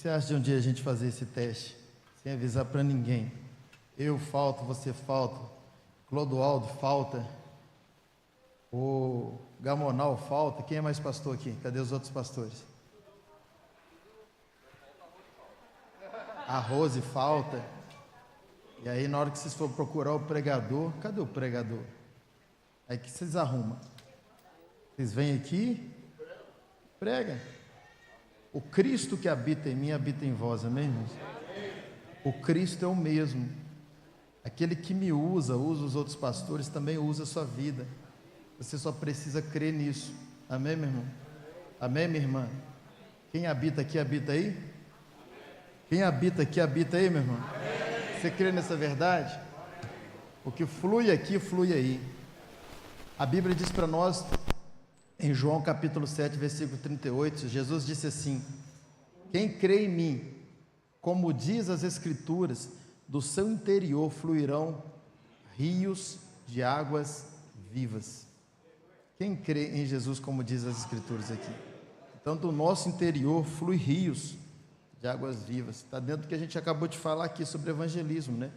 você acha de um dia a gente fazer esse teste, sem avisar para ninguém? Eu falto, você falta, Clodoaldo falta, o Gamonal falta, quem é mais pastor aqui? Cadê os outros pastores? A Rose falta. E aí na hora que vocês forem procurar o pregador, cadê o pregador? Aí que vocês arrumam? Vocês vêm aqui, prega. O Cristo que habita em mim, habita em vós, amém, irmãos? O Cristo é o mesmo. Aquele que me usa os outros pastores, também usa a sua vida. Você só precisa crer nisso. Amém, meu irmão? Amém, minha irmã? Quem habita aqui, habita aí? Quem habita aqui, habita aí, meu irmão? Você crê nessa verdade? O que flui aqui, flui aí. A Bíblia diz para nós, em João capítulo 7, versículo 38, Jesus disse assim: quem crê em mim, como diz as Escrituras, do seu interior fluirão rios de águas vivas. Quem crê em Jesus, como diz as Escrituras aqui? Então, do nosso interior flui rios de águas vivas. Está dentro do que a gente acabou de falar aqui sobre evangelismo, né?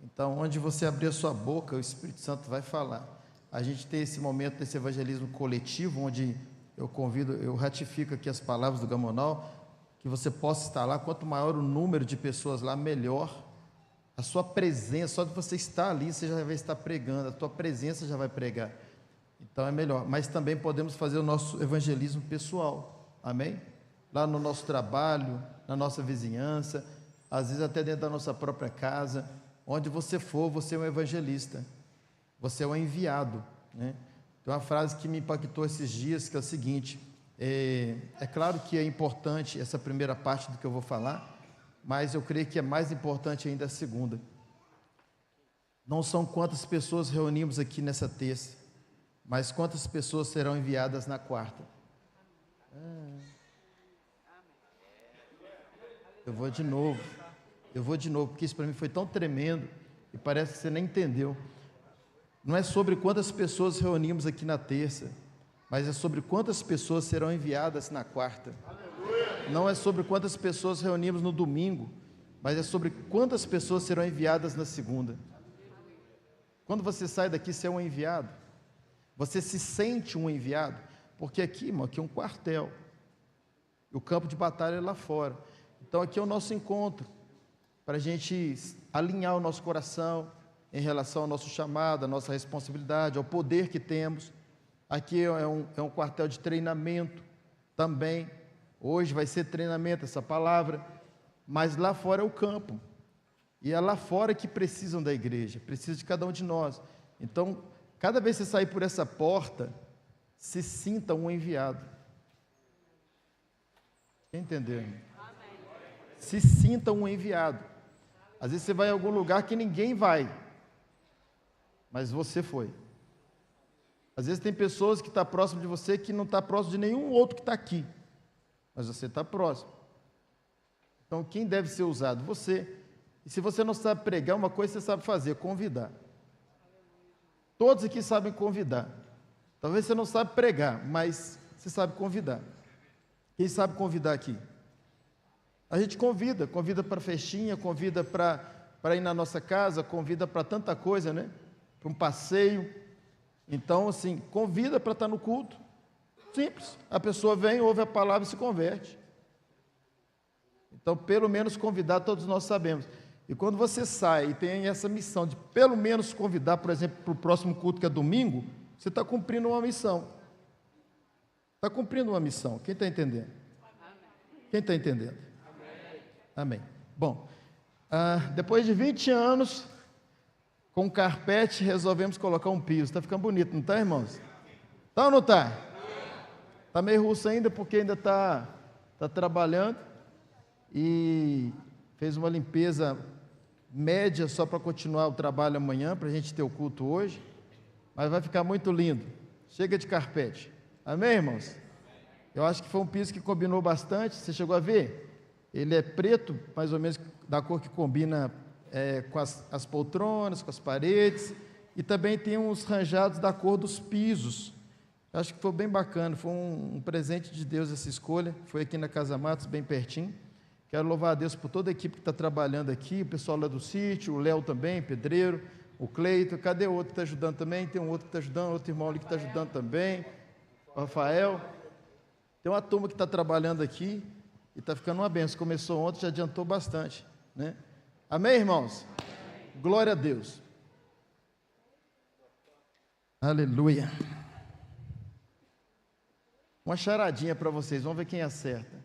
Então, onde você abrir a sua boca, o Espírito Santo vai falar. A gente tem esse momento desse evangelismo coletivo, onde eu ratifico aqui as palavras do Gamonal, que você possa estar lá. Quanto maior o número de pessoas lá, melhor. A sua presença, só de você estar ali, você já vai estar pregando, a tua presença já vai pregar. Então é melhor. Mas também podemos fazer o nosso evangelismo pessoal, amém? Lá no nosso trabalho, na nossa vizinhança, às vezes até dentro da nossa própria casa. Onde você for, você é um evangelista, você é um enviado, né? Tem uma frase que me impactou esses dias, que é o seguinte: é claro que é importante essa primeira parte do que eu vou falar, mas eu creio que é mais importante ainda a segunda. Não são quantas pessoas reunimos aqui nessa terça, mas quantas pessoas serão enviadas na quarta. Eu vou de novo, porque isso para mim foi tão tremendo, e parece que você nem entendeu. Não é sobre quantas pessoas reunimos aqui na terça, mas é sobre quantas pessoas serão enviadas na quarta. Não é sobre quantas pessoas reunimos no domingo, mas é sobre quantas pessoas serão enviadas na segunda. Quando você sai daqui, você é um enviado. Você se sente um enviado, porque aqui, irmão, aqui é um quartel, e o campo de batalha é lá fora. Então aqui é o nosso encontro, para a gente alinhar o nosso coração em relação ao nosso chamado, à nossa responsabilidade, ao poder que temos. Aqui é um quartel de treinamento também. Hoje vai ser treinamento, essa palavra, mas lá fora é o campo, e é lá fora que precisam da igreja, precisa de cada um de nós. Então, cada vez que você sair por essa porta, se sinta um enviado. Entendeu? Se sinta um enviado. Às vezes você vai em algum lugar que ninguém vai, mas você foi. Às vezes tem pessoas que estão próximo de você que não está próximo de nenhum outro que está aqui, mas você está próximo. Então quem deve ser usado? Você. E se você não sabe pregar, uma coisa você sabe fazer: convidar. Todos aqui sabem convidar. Talvez você não sabe pregar, mas você sabe convidar. Quem sabe convidar aqui? A gente convida para festinha, convida para ir na nossa casa, convida para tanta coisa, né? Para um passeio. Então, assim, convida para estar no culto. Simples. A pessoa vem, ouve a palavra e se converte. Então, pelo menos convidar, todos nós sabemos. E quando você sai e tem essa missão de pelo menos convidar, por exemplo, para o próximo culto, que é domingo, você está cumprindo uma missão. Está cumprindo uma missão. Quem está entendendo? Quem está entendendo? Amém. Bom, depois de 20 anos, com carpete, resolvemos colocar um piso. Está ficando bonito, não está, irmãos? Está ou não está? Está meio russo ainda, porque ainda está trabalhando, e fez uma limpeza média só para continuar o trabalho amanhã, para a gente ter o culto hoje, mas vai ficar muito lindo. Chega de carpete. Amém, irmãos? Eu acho que foi um piso que combinou bastante. Você chegou a ver? Ele é preto, mais ou menos da cor que combina com as poltronas, com as paredes, e também tem uns ranjados da cor dos pisos. Eu acho que foi bem bacana, foi um presente de Deus essa escolha. Foi aqui na Casa Matos, bem pertinho. Quero louvar a Deus por toda a equipe que está trabalhando aqui, o pessoal lá do sítio, o Léo também, pedreiro, o Cleito. Cadê o outro que está ajudando também? Tem um outro que está ajudando, outro irmão ali que está ajudando também, o Rafael. Tem uma turma que está trabalhando aqui e está ficando uma benção. Começou ontem, já adiantou bastante, né? Amém, irmãos? Amém. Glória a Deus. Aleluia. Uma charadinha para vocês, vamos ver quem acerta.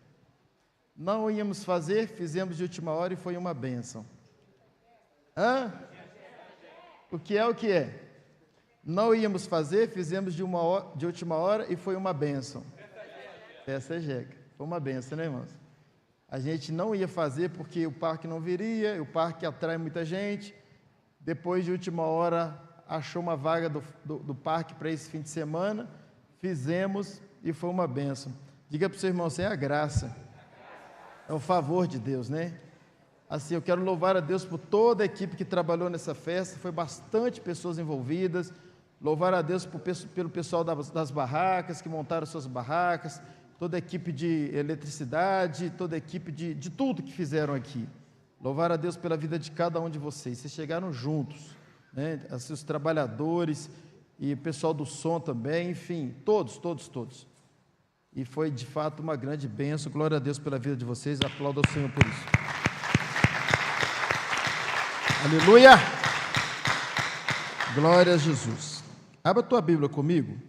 Não íamos fazer, fizemos de última hora e foi uma bênção. Hã? O que é o que é? Não íamos fazer, fizemos de última hora e foi uma bênção. Essa é jeca. Foi uma bênção, né, irmãos? A gente não ia fazer porque o parque não viria, o parque atrai muita gente. Depois de última hora, achou uma vaga do parque para esse fim de semana, fizemos e foi uma bênção. Diga para o seu irmão, isso é a graça, é o favor de Deus, né? Assim, eu quero louvar a Deus por toda a equipe que trabalhou nessa festa, foi bastante pessoas envolvidas. Louvar a Deus pelo pessoal das barracas, que montaram suas barracas, toda a equipe de eletricidade, toda a equipe de tudo que fizeram aqui. Louvar a Deus pela vida de cada um de vocês. Vocês chegaram juntos, né? Assim, os trabalhadores e o pessoal do som também, enfim, todos. E foi de fato uma grande bênção. Glória a Deus pela vida de vocês. Aplauda o Senhor por isso. Aleluia! Glória a Jesus. Abra a tua Bíblia comigo.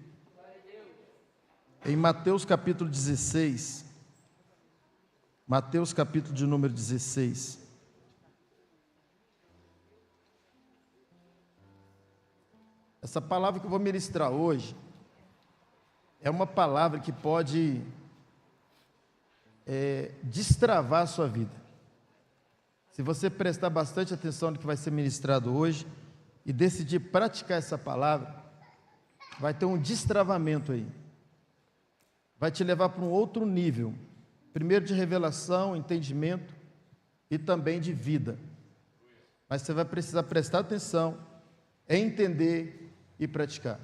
Em Mateus capítulo 16. Mateus capítulo de número 16. Essa palavra que eu vou ministrar hoje é uma palavra que pode destravar a sua vida. Se você prestar bastante atenção no que vai ser ministrado hoje e decidir praticar essa palavra, vai ter um destravamento aí. Vai te levar para um outro nível. Primeiro de revelação, entendimento e também de vida. Mas você vai precisar prestar atenção, entender e praticar.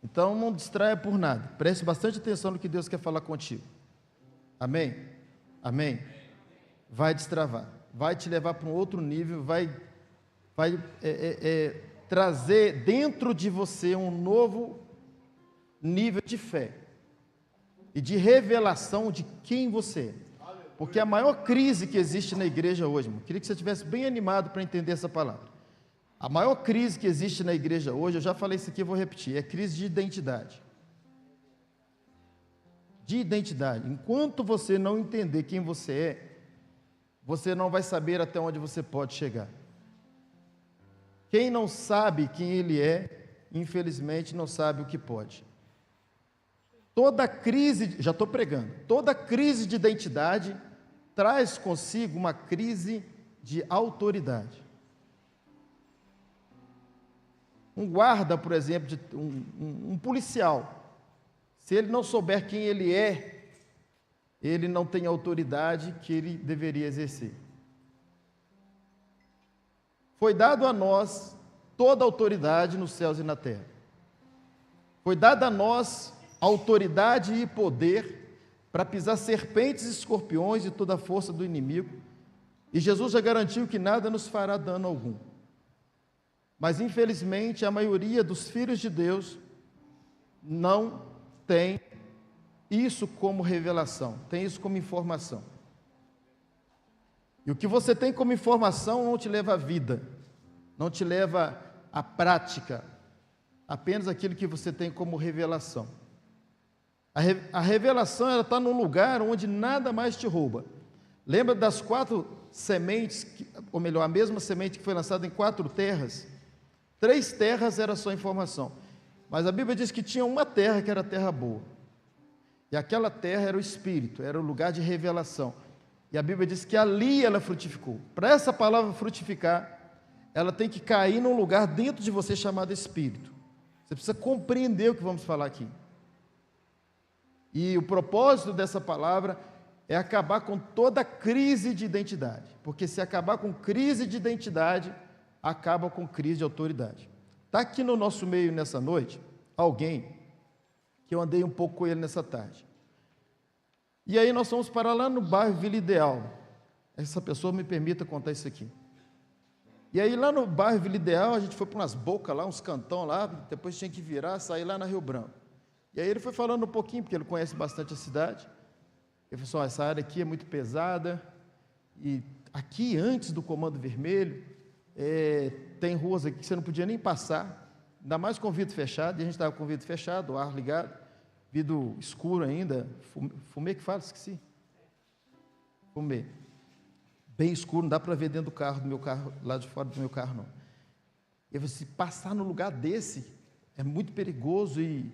Então não distraia por nada. Preste bastante atenção no que Deus quer falar contigo. Amém? Amém? Vai destravar. Vai te levar para um outro nível, vai trazer dentro de você um novo nível de fé e de revelação de quem você é. Porque a maior crise que existe na igreja hoje, irmão, queria que você estivesse bem animado para entender essa palavra. A maior crise que existe na igreja hoje, eu já falei isso aqui, eu vou repetir, é crise de identidade. De identidade. Enquanto você não entender quem você é, você não vai saber até onde você pode chegar. Quem não sabe quem ele é, infelizmente não sabe o que pode. Toda crise, já estou pregando, toda crise de identidade traz consigo uma crise de autoridade. Um guarda, por exemplo, um policial, se ele não souber quem ele é, ele não tem a autoridade que ele deveria exercer. Foi dado a nós toda a autoridade nos céus e na terra. Foi dada a nós autoridade e poder para pisar serpentes e escorpiões e toda a força do inimigo. E Jesus já garantiu que nada nos fará dano algum. Mas, infelizmente, a maioria dos filhos de Deus não tem isso como revelação, tem isso como informação. E o que você tem como informação não te leva à vida, não te leva à prática, apenas aquilo que você tem como revelação. A revelação, ela está num lugar onde nada mais te rouba. Lembra das 4 sementes, ou melhor, a mesma semente que foi lançada em 4 terras? 3 terras era só informação, mas a Bíblia diz que tinha uma terra que era a terra boa, e aquela terra era o Espírito, era o lugar de revelação, e a Bíblia diz que ali ela frutificou. Para essa palavra frutificar, ela tem que cair num lugar dentro de você chamado Espírito. Você precisa compreender o que vamos falar aqui, e o propósito dessa palavra é acabar com toda crise de identidade, porque se acabar com crise de identidade, acaba com crise de autoridade. Está aqui no nosso meio nessa noite, alguém que eu andei um pouco com ele nessa tarde. E aí nós fomos para lá no bairro Vila Ideal. essa pessoa me permita contar isso aqui. E aí lá no bairro Vila Ideal, a gente foi para umas bocas lá, uns cantão lá, depois tinha que virar, sair lá na Rio Branco. E aí ele foi falando um pouquinho, porque ele conhece bastante a cidade. Ele falou assim, essa área aqui é muito pesada, e aqui antes do Comando Vermelho, tem ruas aqui que você não podia nem passar, ainda mais com o vidro fechado, e a gente estava com o vidro fechado, o ar ligado, vidro escuro ainda, fumê que fala, esqueci. Fumê. Bem escuro, não dá para ver dentro do meu carro, lá de fora do meu carro, não. E você passar no lugar desse é muito perigoso, e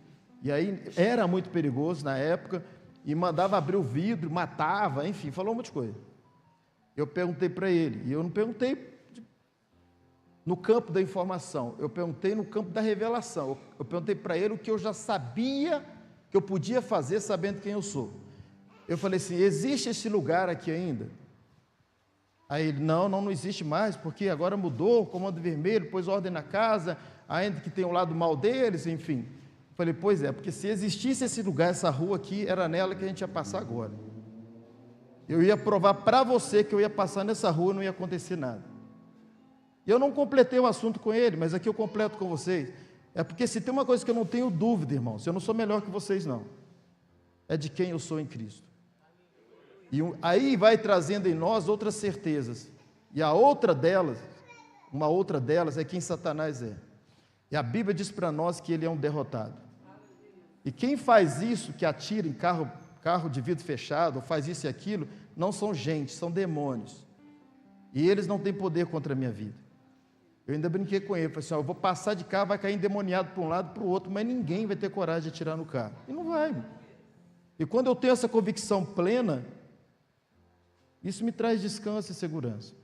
aí era muito perigoso na época, e mandava abrir o vidro, matava, enfim, falou um monte de coisa. Eu perguntei para ele, e eu não perguntei no campo da informação, eu perguntei no campo da revelação, eu perguntei para ele o que eu já sabia que eu podia fazer sabendo quem eu sou. Eu falei assim, existe esse lugar aqui ainda? Aí ele, não existe mais, porque agora mudou, o Comando Vermelho, pôs ordem na casa, ainda que tem o lado mal deles, enfim. Eu falei, pois é, porque se existisse esse lugar, essa rua aqui, era nela que a gente ia passar agora. Eu ia provar para você que eu ia passar nessa rua e não ia acontecer nada. E eu não completei o assunto com ele, mas aqui eu completo com vocês. É porque se tem uma coisa que eu não tenho dúvida, irmãos, eu não sou melhor que vocês, não. É de quem eu sou em Cristo. E aí vai trazendo em nós outras certezas. E a outra delas, uma outra delas é quem Satanás é. E a Bíblia diz para nós que ele é um derrotado. E quem faz isso, que atira em carro de vidro fechado, ou faz isso e aquilo, não são gente, são demônios. E eles não têm poder contra a minha vida. Eu ainda brinquei com ele, falei assim, eu vou passar de carro, vai cair endemoniado para um lado e para o outro, mas ninguém vai ter coragem de atirar no carro. E não vai. E quando eu tenho essa convicção plena, isso me traz descanso e segurança.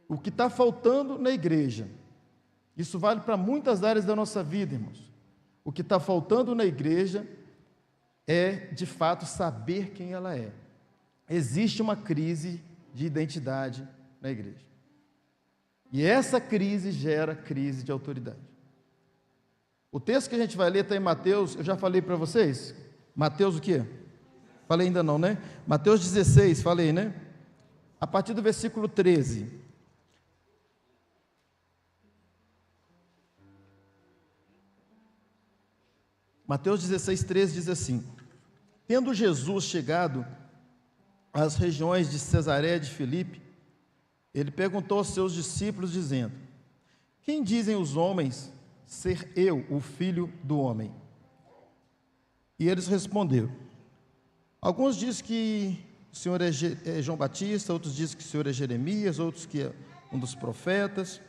O que está faltando na igreja, isso vale para muitas áreas da nossa vida, irmãos. O que está faltando na igreja é, de fato, saber quem ela é. Existe uma crise de identidade na igreja. E essa crise gera crise de autoridade. O texto que a gente vai ler está em Mateus, eu já falei para vocês, Mateus o quê? Falei ainda não, né? Mateus 16, falei, né? A partir do versículo 13. Mateus 16, 13 diz assim: tendo Jesus chegado às regiões de Cesareia de Filipe, ele perguntou aos seus discípulos, dizendo: quem dizem os homens ser eu, o Filho do Homem? E eles responderam: alguns dizem que o Senhor é João Batista, outros dizem que o Senhor é Jeremias, outros que é um dos profetas.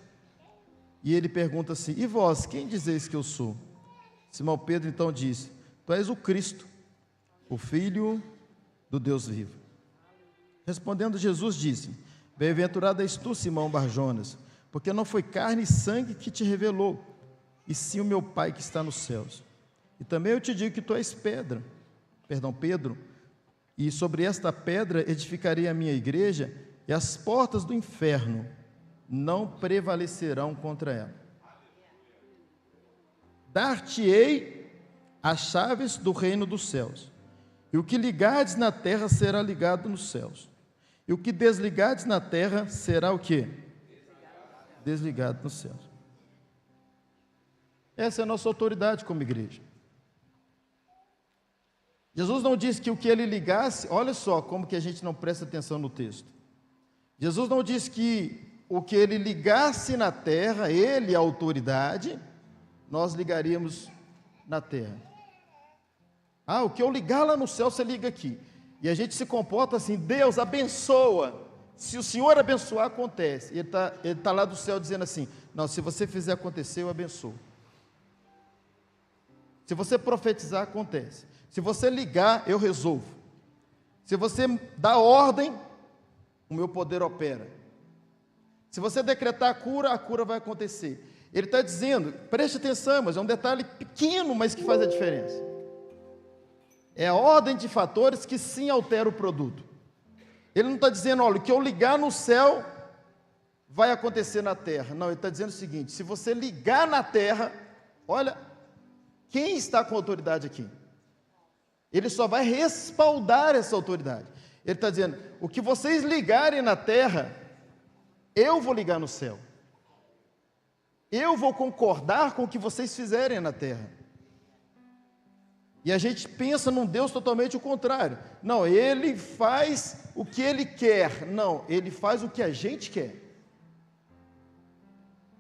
E ele pergunta assim: e vós, quem dizeis que eu sou? Simão Pedro então disse: tu és o Cristo, o Filho do Deus vivo. Respondendo Jesus disse: bem-aventurado és tu, Simão Barjonas, porque não foi carne e sangue que te revelou, e sim o meu Pai que está nos céus. E também eu te digo que tu és Pedro, e sobre esta pedra edificarei a minha igreja, e as portas do inferno não prevalecerão contra ela. Dar-te-ei as chaves do reino dos céus, e o que ligares na terra será ligado nos céus, e o que desligares na terra será o quê? Desligado nos céus. Essa é a nossa autoridade como igreja. Jesus não disse que o que ele ligasse, olha só como que a gente não presta atenção no texto. Jesus não disse que o que ele ligasse na terra, ele, a autoridade, nós ligaríamos na terra. O que eu ligar lá no céu, você liga aqui. E a gente se comporta assim: Deus abençoa. Se o Senhor abençoar, acontece. Ele tá lá do céu dizendo assim: não, se você fizer acontecer, eu abençoo. Se você profetizar, acontece. Se você ligar, eu resolvo. Se você dá ordem, o meu poder opera. Se você decretar a cura vai acontecer. Ele está dizendo, preste atenção, mas é um detalhe pequeno, mas que faz a diferença. É a ordem de fatores que sim altera o produto. Ele não está dizendo, olha, o que eu ligar no céu vai acontecer na terra. Não, ele está dizendo o seguinte: se você ligar na terra, olha, quem está com autoridade aqui? Ele só vai respaldar essa autoridade. Ele está dizendo, o que vocês ligarem na terra, eu vou ligar no céu. Eu vou concordar com o que vocês fizerem na terra. E a gente pensa num Deus totalmente o contrário. Não, Ele faz o que Ele quer. Não, Ele faz o que a gente quer.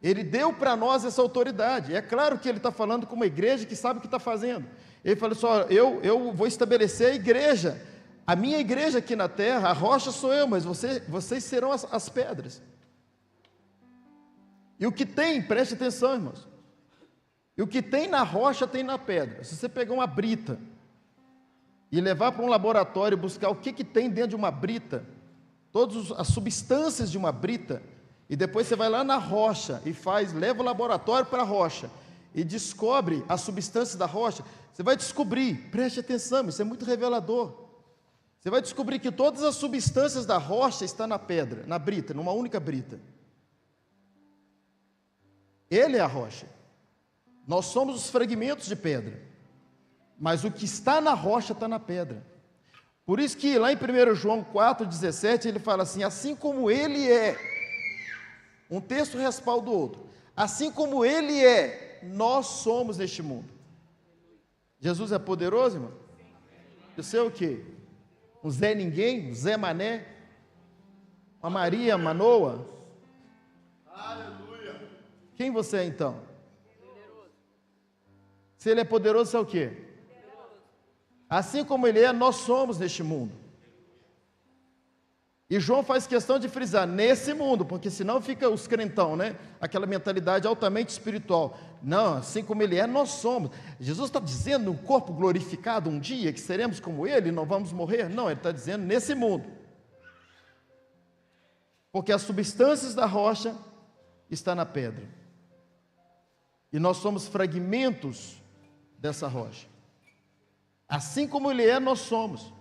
Ele deu para nós essa autoridade. É claro que Ele está falando com uma igreja que sabe o que está fazendo. Ele falou assim, ó, eu vou estabelecer a igreja. A minha igreja aqui na terra, a rocha sou eu, mas vocês serão as pedras. E o que tem, preste atenção, irmãos. E o que tem na rocha, tem na pedra. Se você pegar uma brita e levar para um laboratório e buscar o que tem dentro de uma brita, todas as substâncias de uma brita, e depois você vai lá na rocha e leva o laboratório para a rocha e descobre as substâncias da rocha, você vai descobrir, preste atenção, isso é muito revelador. Você vai descobrir que todas as substâncias da rocha estão na pedra, na brita, numa única brita. Ele é a rocha. Nós somos os fragmentos de pedra, mas o que está na rocha está na pedra. Por isso que lá em 1 João 4,17 ele fala assim, assim como Ele é, um texto respalda o outro, assim como Ele é, nós somos neste mundo. Jesus é poderoso, irmão? Você é o quê? Um Zé Ninguém? Um Zé Mané? Uma Maria Manoa? Aleluia! Quem você é então? Se Ele é poderoso, você é o quê? Assim como Ele é, nós somos neste mundo. E João faz questão de frisar, nesse mundo, porque senão fica os crentão, né? Aquela mentalidade altamente espiritual. Não, assim como Ele é, nós somos. Jesus está dizendo um corpo glorificado um dia, que seremos como Ele e não vamos morrer? Não, Ele está dizendo nesse mundo. Porque as substâncias da rocha estão na pedra. E nós somos fragmentos dessa rocha. Assim como Ele é, nós somos.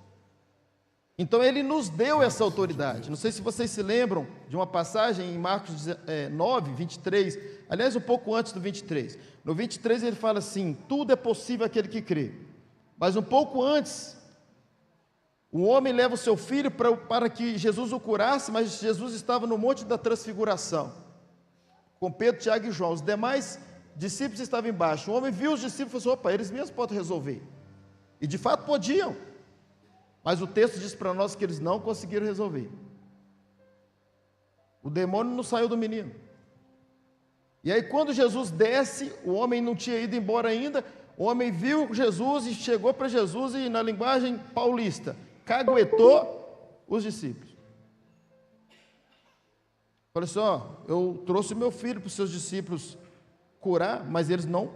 Então Ele nos deu essa autoridade. Não sei se vocês se lembram de uma passagem em Marcos 9, 23, aliás um pouco antes do 23. No 23 ele fala assim, tudo é possível àquele que crê. Mas um pouco antes, o homem leva o seu filho para que Jesus o curasse, mas Jesus estava no monte da transfiguração, com Pedro, Tiago e João. Os demais discípulos estavam embaixo. O homem viu os discípulos e falou assim, opa, eles mesmos podem resolver. E de fato podiam. Mas o texto diz para nós que eles não conseguiram resolver. O demônio não saiu do menino. E aí quando Jesus desce, o homem não tinha ido embora ainda, o homem viu Jesus e chegou para Jesus e na linguagem paulista, caguetou os discípulos. Falou assim, ó, eu trouxe meu filho para os seus discípulos curar, mas eles não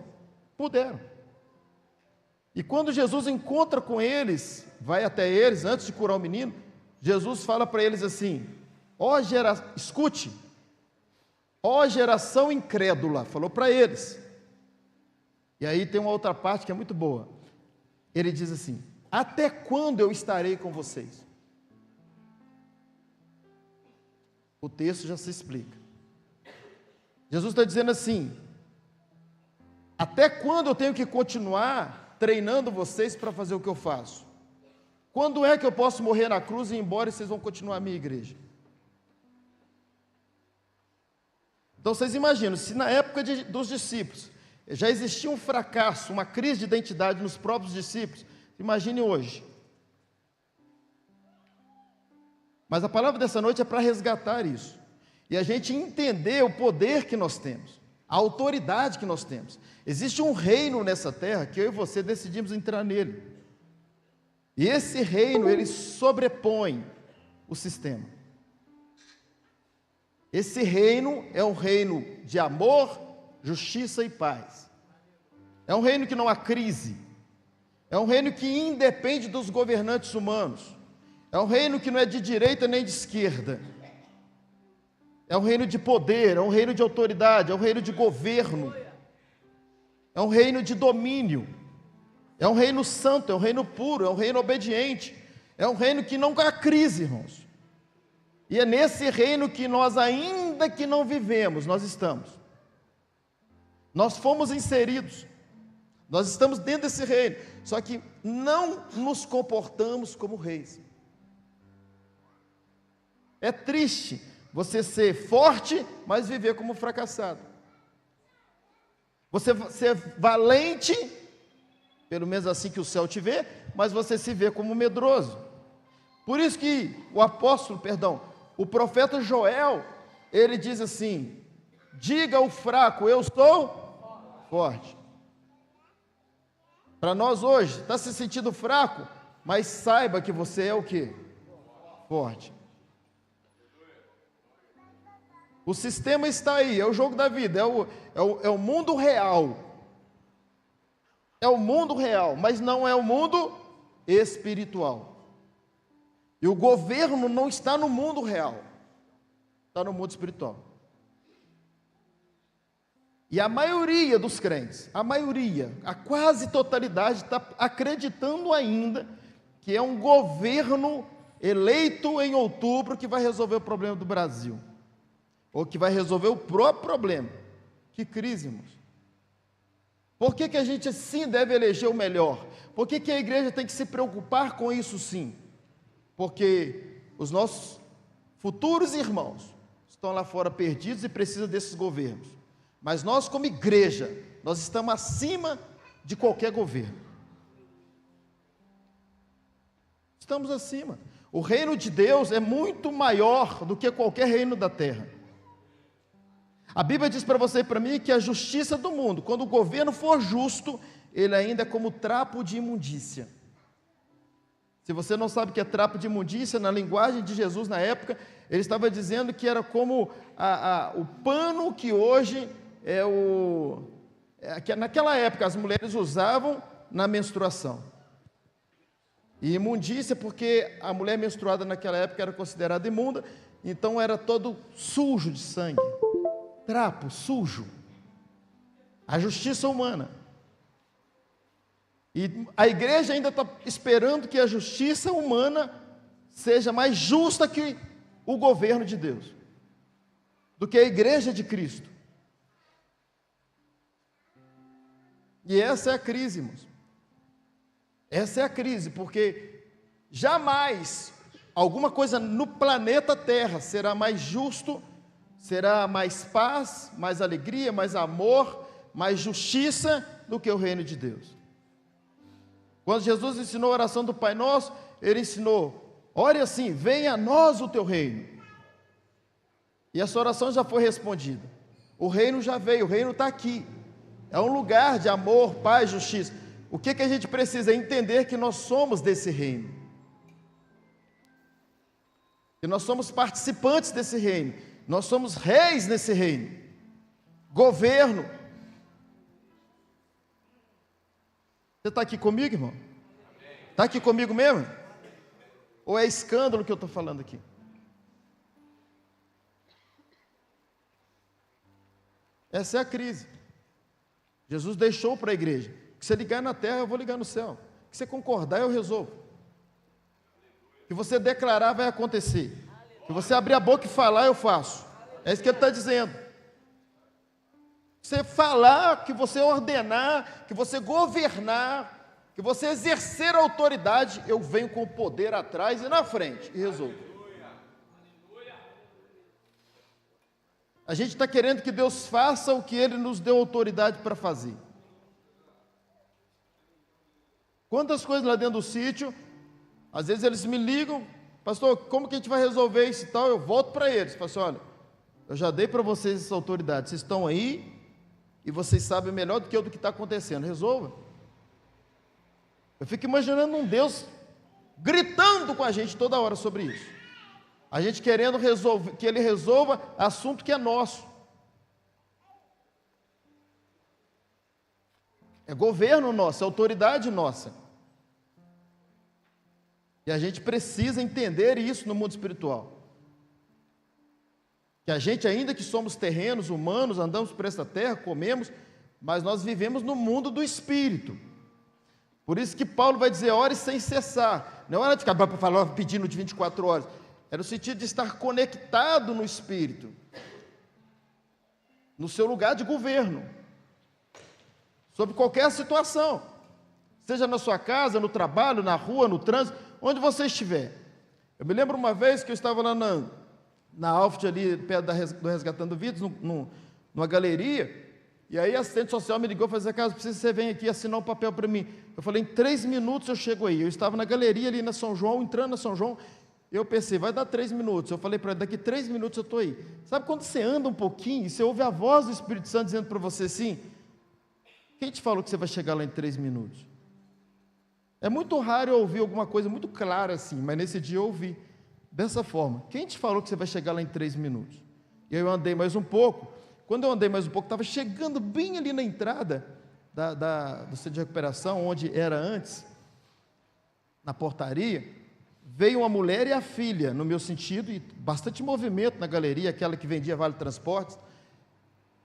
puderam. E quando Jesus encontra com eles, vai até eles, antes de curar o menino, Jesus fala para eles assim, escute, ó geração incrédula, falou para eles. E aí tem uma outra parte que é muito boa. Ele diz assim, até quando eu estarei com vocês? O texto já se explica. Jesus está dizendo assim, até quando eu tenho que continuar treinando vocês para fazer o que eu faço? Quando é que eu posso morrer na cruz e ir embora e vocês vão continuar a minha igreja? Então vocês imaginam, se na época dos discípulos já existia um fracasso, uma crise de identidade nos próprios discípulos, imagine hoje. Mas a palavra dessa noite é para resgatar isso, e a gente entender o poder que nós temos, a autoridade que nós temos. Existe um reino nessa terra que eu e você decidimos entrar nele. E esse reino, ele sobrepõe o sistema. Esse reino é um reino de amor, justiça e paz. É um reino que não há crise. É um reino que independe dos governantes humanos. É um reino que não é de direita nem de esquerda. É um reino de poder, é um reino de autoridade, é um reino de governo. É um reino de domínio, é um reino santo, é um reino puro, é um reino obediente, é um reino que não há crise, irmãos. E é nesse reino que nós, ainda que não vivemos, nós estamos. Nós fomos inseridos, nós estamos dentro desse reino, só que não nos comportamos como reis. É triste você ser forte, mas viver como fracassado. Você ser valente, pelo menos assim que o céu te vê, mas você se vê como medroso. Por isso que o profeta Joel, ele diz assim: diga ao fraco, eu sou forte. Para nós hoje, está se sentindo fraco, mas saiba que você é o quê? Forte. O sistema está aí, é o jogo da vida, é o mundo real. É o mundo real, mas não é o mundo espiritual. E o governo não está no mundo real, está no mundo espiritual. E a maioria dos crentes, a quase totalidade, está acreditando ainda que é um governo eleito em outubro que vai resolver o problema do Brasil, ou que vai resolver o próprio problema. Que crise, irmãos. Por que a gente sim deve eleger o melhor? Por que a igreja tem que se preocupar com isso sim? Porque os nossos futuros irmãos estão lá fora perdidos e precisam desses governos. Mas nós, como igreja, nós estamos acima de qualquer governo. Estamos acima. O reino de Deus é muito maior do que qualquer reino da terra. A Bíblia diz para você e para mim que a justiça do mundo, quando o governo for justo, ele ainda é como trapo de imundícia. Se você não sabe o que é trapo de imundícia, na linguagem de Jesus na época, ele estava dizendo que era como o pano que hoje que naquela época as mulheres usavam na menstruação. E imundícia porque a mulher menstruada naquela época era considerada imunda, então era todo sujo de sangue. Trapo, sujo. A justiça humana. E a igreja ainda está esperando que a justiça humana seja mais justa que o governo de Deus, do que a igreja de Cristo. E essa é a crise, irmãos. Essa é a crise, porque jamais alguma coisa no planeta Terra será mais justo, será mais paz, mais alegria, mais amor, mais justiça do que o reino de Deus. Quando Jesus ensinou a oração do Pai Nosso, ele ensinou: ore assim, venha a nós o teu reino. E essa oração já foi respondida. O reino já veio, o reino está aqui. É um lugar de amor, paz, justiça. O que a gente precisa é entender que nós somos desse reino. Que nós somos participantes desse reino. Nós somos reis nesse reino. Governo. Você está aqui comigo, irmão? Está aqui comigo mesmo? Ou é escândalo que eu estou falando aqui? Essa é a crise. Jesus deixou para a igreja: que você ligar na terra, eu vou ligar no céu. Que você concordar, eu resolvo. Que você declarar, vai acontecer. Que você abrir a boca e falar, eu faço. É isso que ele está dizendo. Você falar, que você ordenar, que você governar, que você exercer a autoridade, eu venho com o poder atrás e na frente e resolvo. A gente está querendo que Deus faça o que Ele nos deu autoridade para fazer. Quantas coisas lá dentro do sítio, às vezes eles me ligam: pastor, como que a gente vai resolver isso e tal? Eu volto para eles, falo assim: olha, eu já dei para vocês essa autoridade, vocês estão aí e vocês sabem melhor do que eu do que está acontecendo, resolva. Eu fico imaginando um Deus gritando com a gente toda hora sobre isso. A gente querendo que Ele resolva assunto que é nosso. É governo nosso, é autoridade nossa. E a gente precisa entender isso no mundo espiritual. Que a gente, ainda que somos terrenos, humanos, andamos por essa terra, comemos, mas nós vivemos no mundo do Espírito. Por isso que Paulo vai dizer: ore sem cessar. Não é hora de ficar pedindo de 24 horas. É no sentido de estar conectado no Espírito, no seu lugar de governo, sobre qualquer situação, seja na sua casa, no trabalho, na rua, no trânsito, onde você estiver. Eu me lembro uma vez que eu estava lá na Alft ali, perto do Resgatando Vidas, numa galeria, e aí a assistente social me ligou e falou assim: Carlos, preciso que você venha aqui assinar um papel para mim. Eu falei, em 3 minutos eu chego aí. Eu estava na galeria ali na São João, entrando na São João, eu pensei, vai dar 3 minutos. Eu falei para ele, daqui 3 minutos eu estou aí. Sabe quando você anda um pouquinho e você ouve a voz do Espírito Santo dizendo para você assim: quem te falou que você vai chegar lá em 3 minutos? É muito raro eu ouvir alguma coisa muito clara assim, mas nesse dia eu ouvi dessa forma: quem te falou que você vai chegar lá em 3 minutos? E aí eu andei mais um pouco. Quando eu andei mais um pouco, estava chegando bem ali na entrada do centro de recuperação, onde era antes, na portaria, veio uma mulher e a filha, no meu sentido, e bastante movimento na galeria, aquela que vendia Vale Transportes,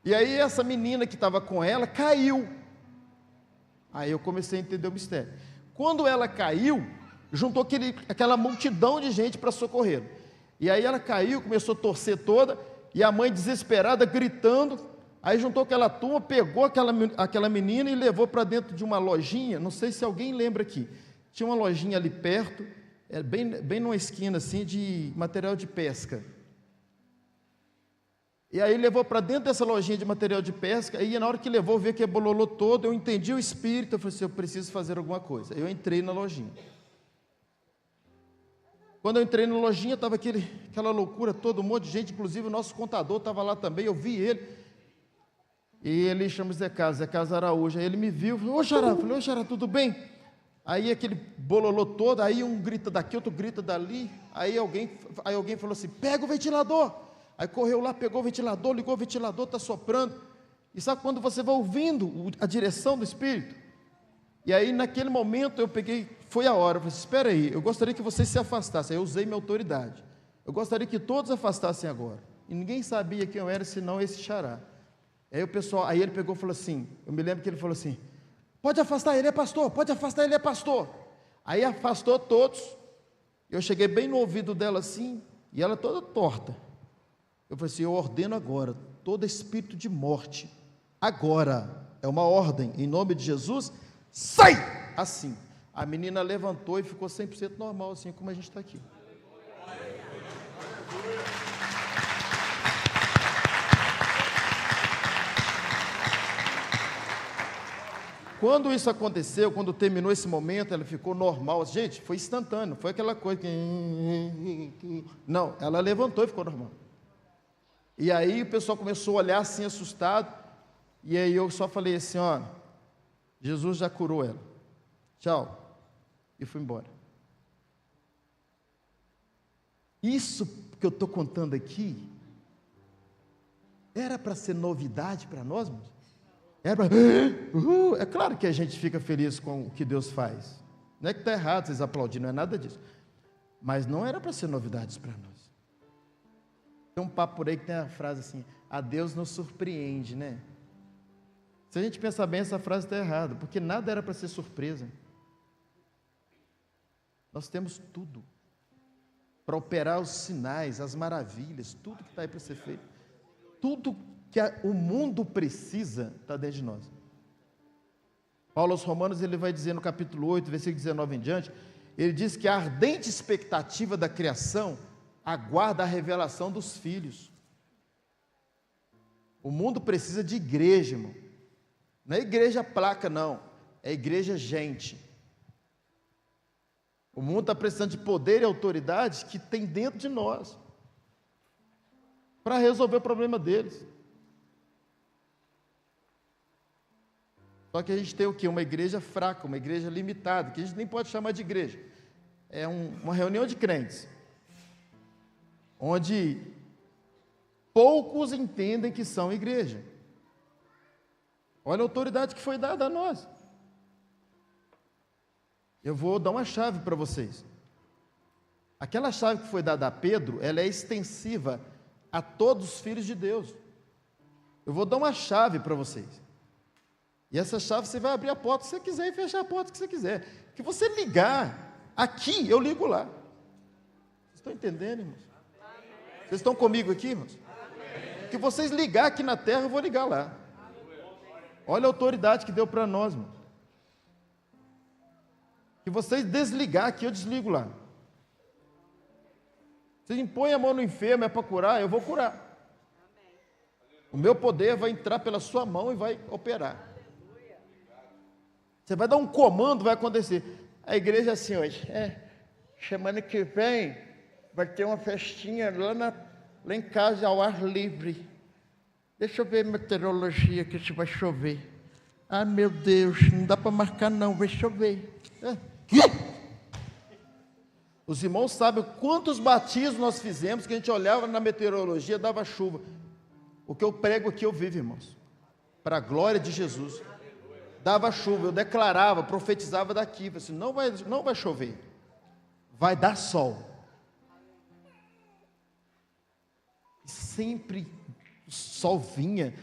e aí essa menina que estava com ela, caiu. Aí eu comecei a entender o mistério. Quando ela caiu, juntou aquela multidão de gente para socorrer, e aí ela caiu, começou a torcer toda, e a mãe desesperada, gritando, aí juntou aquela turma, pegou aquela menina e levou para dentro de uma lojinha, não sei se alguém lembra aqui, tinha uma lojinha ali perto, bem numa esquina assim, de material de pesca, e aí levou para dentro dessa lojinha de material de pesca, e na hora que levou, viu que bololou todo, eu entendi o espírito, eu falei assim, eu preciso fazer alguma coisa, eu entrei na lojinha. Quando eu entrei na lojinha, estava aquela loucura, todo um monte de gente, inclusive o nosso contador estava lá também, eu vi ele, e ele chama Zé Carlos Araújo, aí ele me viu, falou, ô Xará, falei, ô Xará, tudo bem? Aí aquele bololô todo, aí um grita daqui, outro grita dali, aí alguém falou assim, pega o ventilador, aí correu lá, pegou o ventilador, ligou o ventilador, está soprando, e sabe quando você vai ouvindo a direção do Espírito? E aí naquele momento eu peguei, foi a hora, eu falei, espera aí, eu gostaria que vocês se afastassem, aí eu usei minha autoridade, eu gostaria que todos afastassem agora, e ninguém sabia quem eu era, senão esse Xará. Aí o pessoal, aí ele pegou e falou assim, eu me lembro que ele falou assim, pode afastar, ele é pastor, pode afastar, ele é pastor. Aí afastou todos, eu cheguei bem no ouvido dela assim, e ela toda torta, eu falei assim, eu ordeno agora, todo espírito de morte, agora, é uma ordem, em nome de Jesus, sai! Assim, a menina levantou e ficou 100% normal, assim como a gente está aqui. Quando isso aconteceu, quando terminou esse momento, ela ficou normal. Gente, foi instantâneo, foi aquela coisa que... Não, ela levantou e ficou normal. E aí o pessoal começou a olhar assim, assustado, e aí eu só falei assim, ó, Jesus já curou ela, tchau, e fui embora. Isso que eu estou contando aqui, era para ser novidade para nós, irmãos? É claro que a gente fica feliz com o que Deus faz, não é que está errado vocês aplaudirem, não é nada disso, mas não era para ser novidades para nós. Tem um papo por aí que tem a frase assim, a Deus nos surpreende, né? Se a gente pensar bem, essa frase está errada, porque nada era para ser surpresa. Nós temos tudo para operar os sinais, as maravilhas, tudo que está aí para ser feito, tudo que o mundo precisa está dentro de nós. Paulo aos Romanos, ele vai dizer no capítulo 8, versículo 19 em diante, ele diz que a ardente expectativa da criação aguarda a revelação dos filhos. O mundo precisa de igreja, irmão. Não é igreja placa, não. É igreja gente. O mundo está precisando de poder e autoridade que tem dentro de nós para resolver o problema deles. Só que a gente tem o quê? Uma igreja fraca, uma igreja limitada, que a gente nem pode chamar de igreja. É uma reunião de crentes, onde poucos entendem que são igreja. Olha a autoridade que foi dada a nós. Eu vou dar uma chave para vocês. Aquela chave que foi dada a Pedro, ela é extensiva a todos os filhos de Deus. Eu vou dar uma chave para vocês. E essa chave você vai abrir a porta que você quiser e fechar a porta que você quiser. Que você ligar aqui, eu ligo lá. Vocês estão entendendo, irmãos? Vocês estão comigo aqui, irmãos? Que vocês ligar aqui na terra, eu vou ligar lá. Olha a autoridade que deu para nós, irmão. Que vocês desligar aqui, eu desligo lá. Você impõe a mão no enfermo, é para curar, eu vou curar. O meu poder vai entrar pela sua mão e vai operar. Você vai dar um comando, vai acontecer. A igreja assim hoje, semana que vem vai ter uma festinha lá em casa ao ar livre. Deixa eu ver a meteorologia que se vai chover. Ah, meu Deus, não dá para marcar não, vai chover. Os irmãos sabem quantos batismos nós fizemos que a gente olhava na meteorologia, dava chuva. O que eu prego aqui eu vivo, irmãos, para a glória de Jesus. Dava chuva, eu declarava, profetizava daqui, assim, não vai chover, vai dar sol. E sempre o sol vinha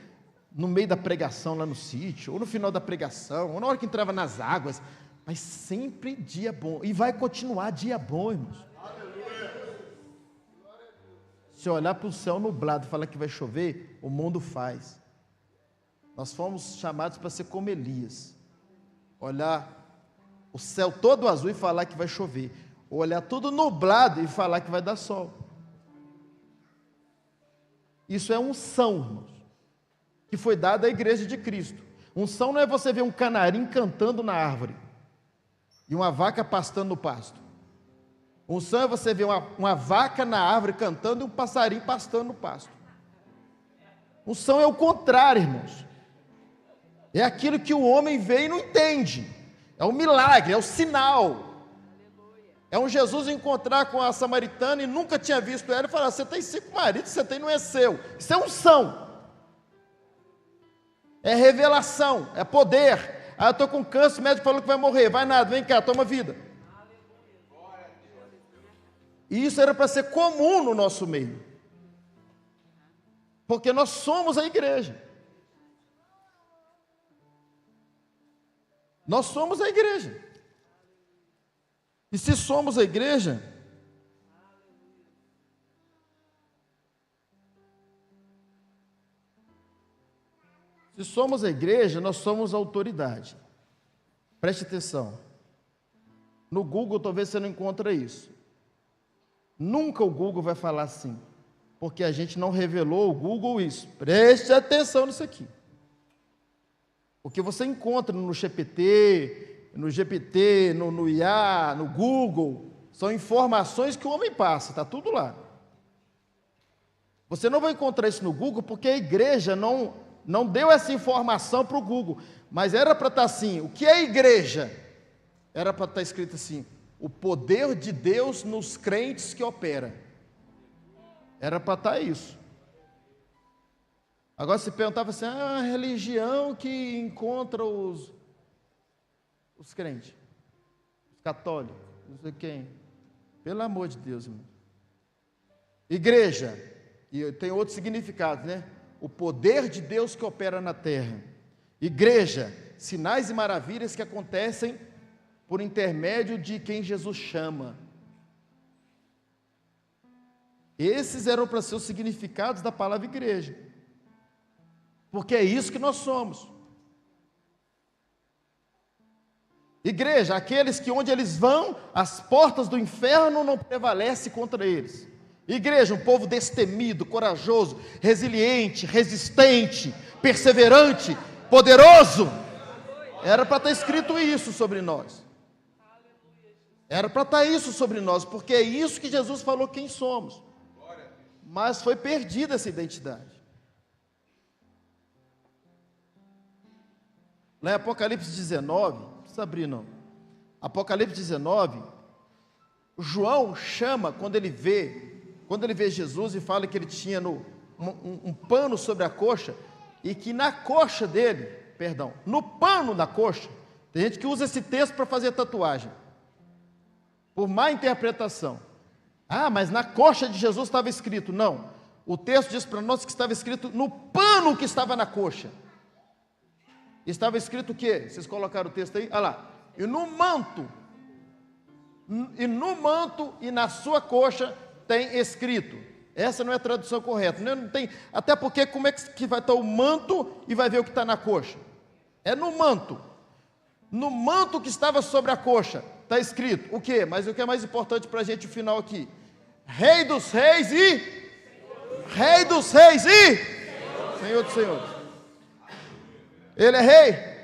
no meio da pregação lá no sítio, ou no final da pregação, ou na hora que entrava nas águas, mas sempre dia bom, e vai continuar dia bom, irmãos. Se olhar para o céu nublado e falar que vai chover, o mundo faz. Nós fomos chamados para ser como Elias, olhar o céu todo azul e falar que vai chover, ou olhar tudo nublado e falar que vai dar sol. Isso é unção, irmãos, que foi dada à igreja de Cristo. Unção não é você ver um canarim cantando na árvore e uma vaca pastando no pasto. Unção é você ver uma vaca na árvore cantando e um passarinho pastando no pasto. Unção é o contrário, irmãos. É aquilo que o homem vê e não entende. É o milagre, é o sinal. É um Jesus encontrar com a samaritana e nunca tinha visto ela e falar: você tem 5 maridos, você tem, não é seu. Isso é unção. É revelação, é poder. Ah, eu estou com câncer, o médico falou que vai morrer. Vai nada, vem cá, toma vida. E isso era para ser comum no nosso meio. Porque nós somos a igreja. Nós somos a igreja. E se somos a igreja, nós somos a autoridade. Preste atenção. No Google talvez você não encontre isso. Nunca o Google vai falar assim, porque a gente não revelou ao Google isso. Preste atenção nisso aqui. O que você encontra no GPT, no IA, no Google, são informações que o homem passa, está tudo lá. Você não vai encontrar isso no Google porque a igreja não deu essa informação para o Google, mas era para estar assim. O que é igreja? Era para estar escrito assim: o poder de Deus nos crentes que opera. Era para estar isso. Agora se perguntava assim: a religião que encontra os crentes, os católicos, não sei quem. Pelo amor de Deus, irmão. Igreja, e tem outro significado, né? O poder de Deus que opera na terra. Igreja, sinais e maravilhas que acontecem por intermédio de quem Jesus chama. Esses eram para ser os significados da palavra igreja, porque é isso que nós somos. Igreja, aqueles que onde eles vão, as portas do inferno não prevalecem contra eles. Igreja, um povo destemido, corajoso, resiliente, resistente, perseverante, poderoso. Era para estar escrito isso sobre nós. Era para estar isso sobre nós, porque é isso que Jesus falou quem somos. Mas foi perdida essa identidade. Lá em Apocalipse 19, não precisa abrir não. Apocalipse 19, João chama, quando ele vê Jesus e fala que ele tinha um pano sobre a coxa, e que na coxa dele, no pano da coxa, tem gente que usa esse texto para fazer tatuagem, por má interpretação. Ah, mas na coxa de Jesus estava escrito. Não, o texto diz para nós que estava escrito no pano que estava na coxa. Estava escrito o quê? Vocês colocaram o texto aí? Olha lá. E no manto e na sua coxa tem escrito. Essa não é a tradução correta. Não tem, até porque como é que vai estar o manto e vai ver o que está na coxa? É no manto. No manto que estava sobre a coxa está escrito o quê? Mas o que é mais importante para a gente, o final aqui. Rei dos reis e Rei dos reis e Senhor dos senhores. Ele é rei?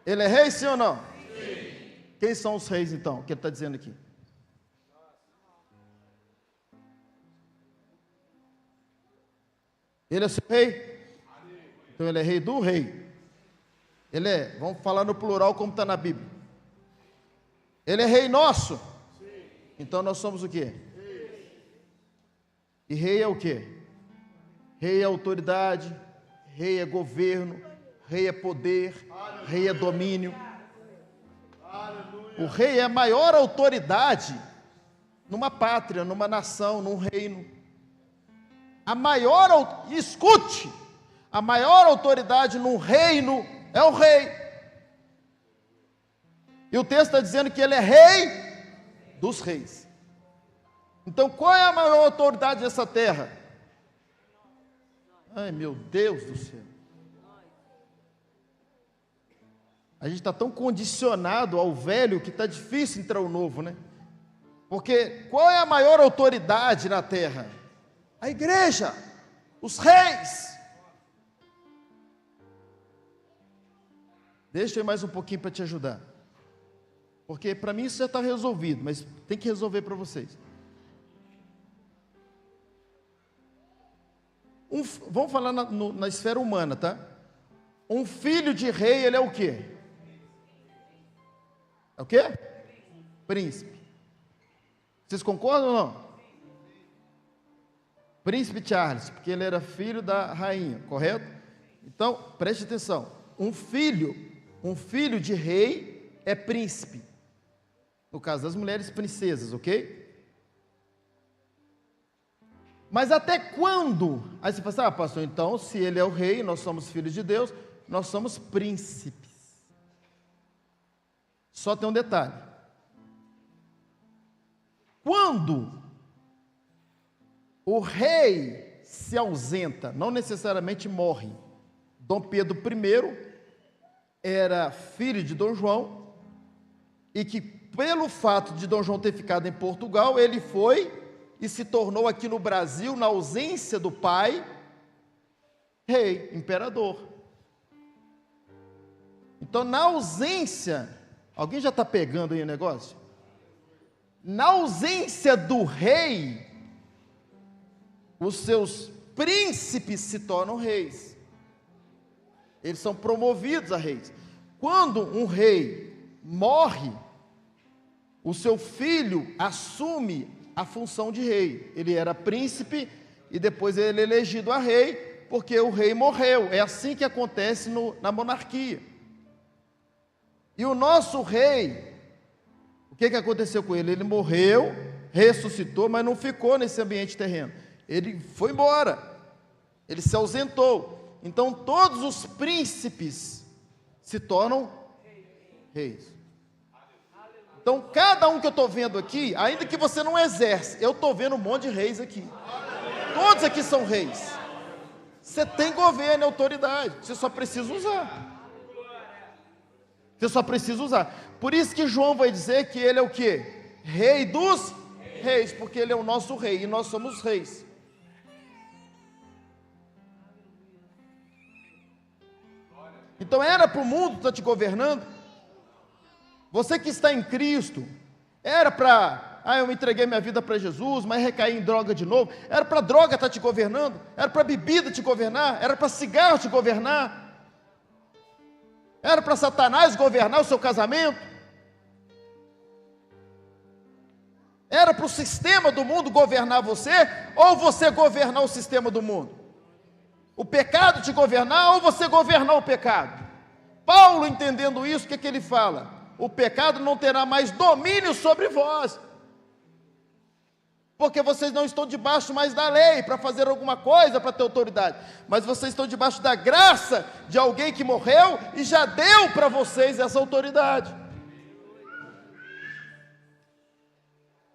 Ele é rei, sim ou não? Quem são os reis então? O que ele está dizendo aqui? Ele é seu rei? Então ele é rei do rei. Ele é, vamos falar no plural como está na Bíblia. Ele é rei nosso. Então nós somos o quê? E rei é o quê? Rei é autoridade, rei é governo, rei é poder, rei é domínio. O rei é a maior autoridade numa pátria, numa nação, num reino. Escute, a maior autoridade num reino é o rei. E o texto está dizendo que ele é rei dos reis. Então qual é a maior autoridade dessa terra? Ai meu Deus do céu. A gente está tão condicionado ao velho que está difícil entrar o novo, né? Porque qual é a maior autoridade na terra? A igreja, os reis. Deixa eu ir mais um pouquinho para te ajudar. Porque para mim isso já está resolvido, mas tem que resolver para vocês. Vamos falar na esfera humana, tá? Um filho de rei, ele é o quê? É o quê? Príncipe. Vocês concordam ou não? Príncipe Charles, porque ele era filho da rainha, correto? Então, preste atenção. Um filho de rei é príncipe. No caso das mulheres, princesas, ok? Mas até quando? Aí você fala assim, pastor, então, se ele é o rei, nós somos filhos de Deus, nós somos príncipes. Só tem um detalhe. Quando o rei se ausenta, não necessariamente morre. Dom Pedro I era filho de Dom João, e que pelo fato de Dom João ter ficado em Portugal, ele foi e se tornou aqui no Brasil, na ausência do pai, rei, imperador. Então, na ausência, alguém já está pegando aí o negócio? Na ausência do rei, os seus príncipes se tornam reis. Eles são promovidos a reis. Quando um rei morre, o seu filho assume a função de rei. Ele era príncipe e depois ele é elegido a rei, porque o rei morreu. É assim que acontece na monarquia. E o nosso rei, o que aconteceu com ele? Ele morreu, ressuscitou, mas não ficou nesse ambiente terreno. Ele foi embora, ele se ausentou. Então todos os príncipes se tornam reis. Então cada um que eu estou vendo aqui, ainda que você não exerce, eu estou vendo um monte de reis aqui. Todos aqui são reis. Você tem governo e autoridade, você só precisa usar. Você só precisa usar. Por isso que João vai dizer que ele é o quê? Rei dos reis, porque ele é o nosso rei e nós somos reis. Então era para o mundo estar te governando? Você que está em Cristo, era para, eu entreguei minha vida para Jesus, mas recaí em droga de novo. Era para a droga estar te governando? Era para a bebida te governar? Era para cigarro te governar? Era para Satanás governar o seu casamento? Era para o sistema do mundo governar você? Ou você governar o sistema do mundo? O pecado te governar ou você governar o pecado? Paulo, entendendo isso, o que ele fala? O pecado não terá mais domínio sobre vós, porque vocês não estão debaixo mais da lei para fazer alguma coisa, para ter autoridade, mas vocês estão debaixo da graça de alguém que morreu e já deu para vocês essa autoridade.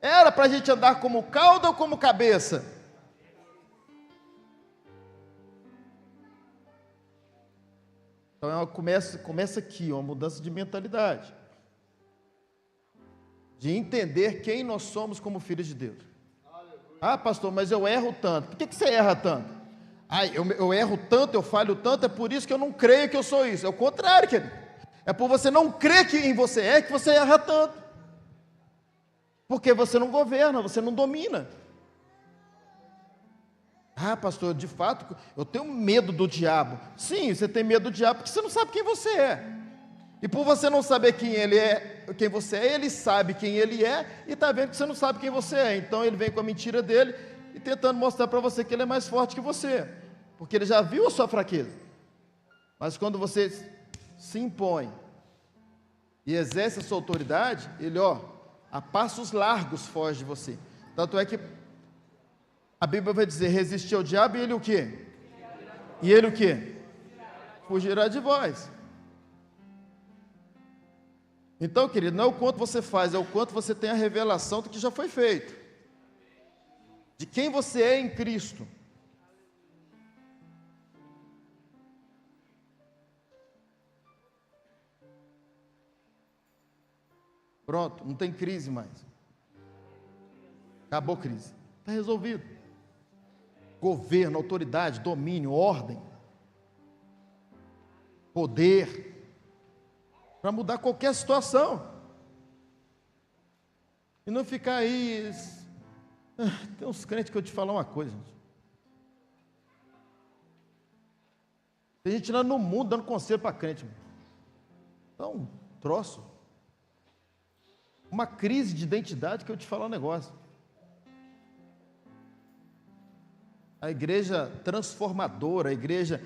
Era para a gente andar como cauda ou como cabeça? Então começa aqui, uma mudança de mentalidade, de entender quem nós somos como filhos de Deus. Ah, pastor, mas eu erro tanto. Por que você erra tanto? Ah, eu erro tanto, eu falho tanto, é por isso que eu não creio que eu sou isso. É o contrário, querido. É por você não crer que em você é que você erra tanto. Porque você não governa, você não domina. Ah, pastor, de fato, eu tenho medo do diabo. Sim, você tem medo do diabo porque você não sabe quem você é. E por você não saber quem ele é, quem você é, ele sabe quem ele é e está vendo que você não sabe quem você é. Então ele vem com a mentira dele e tentando mostrar para você que ele é mais forte que você, porque ele já viu a sua fraqueza. Mas quando você se impõe e exerce a sua autoridade, ele, a passos largos foge de você. Tanto é que a Bíblia vai dizer: resistir ao diabo e ele o quê? E ele o quê? Fugirá de vós. Então, querido, não é o quanto você faz, é o quanto você tem a revelação do que já foi feito, de quem você é em Cristo. Pronto, não tem crise mais. Acabou a crise. Está resolvido. Governo, autoridade, domínio, ordem, poder, para mudar qualquer situação. E não ficar aí. Tem uns crentes que eu te falar uma coisa, gente. Tem gente lá no mundo dando conselho para crente. Então, troço. Uma crise de identidade que eu te falar um negócio. A igreja transformadora, a igreja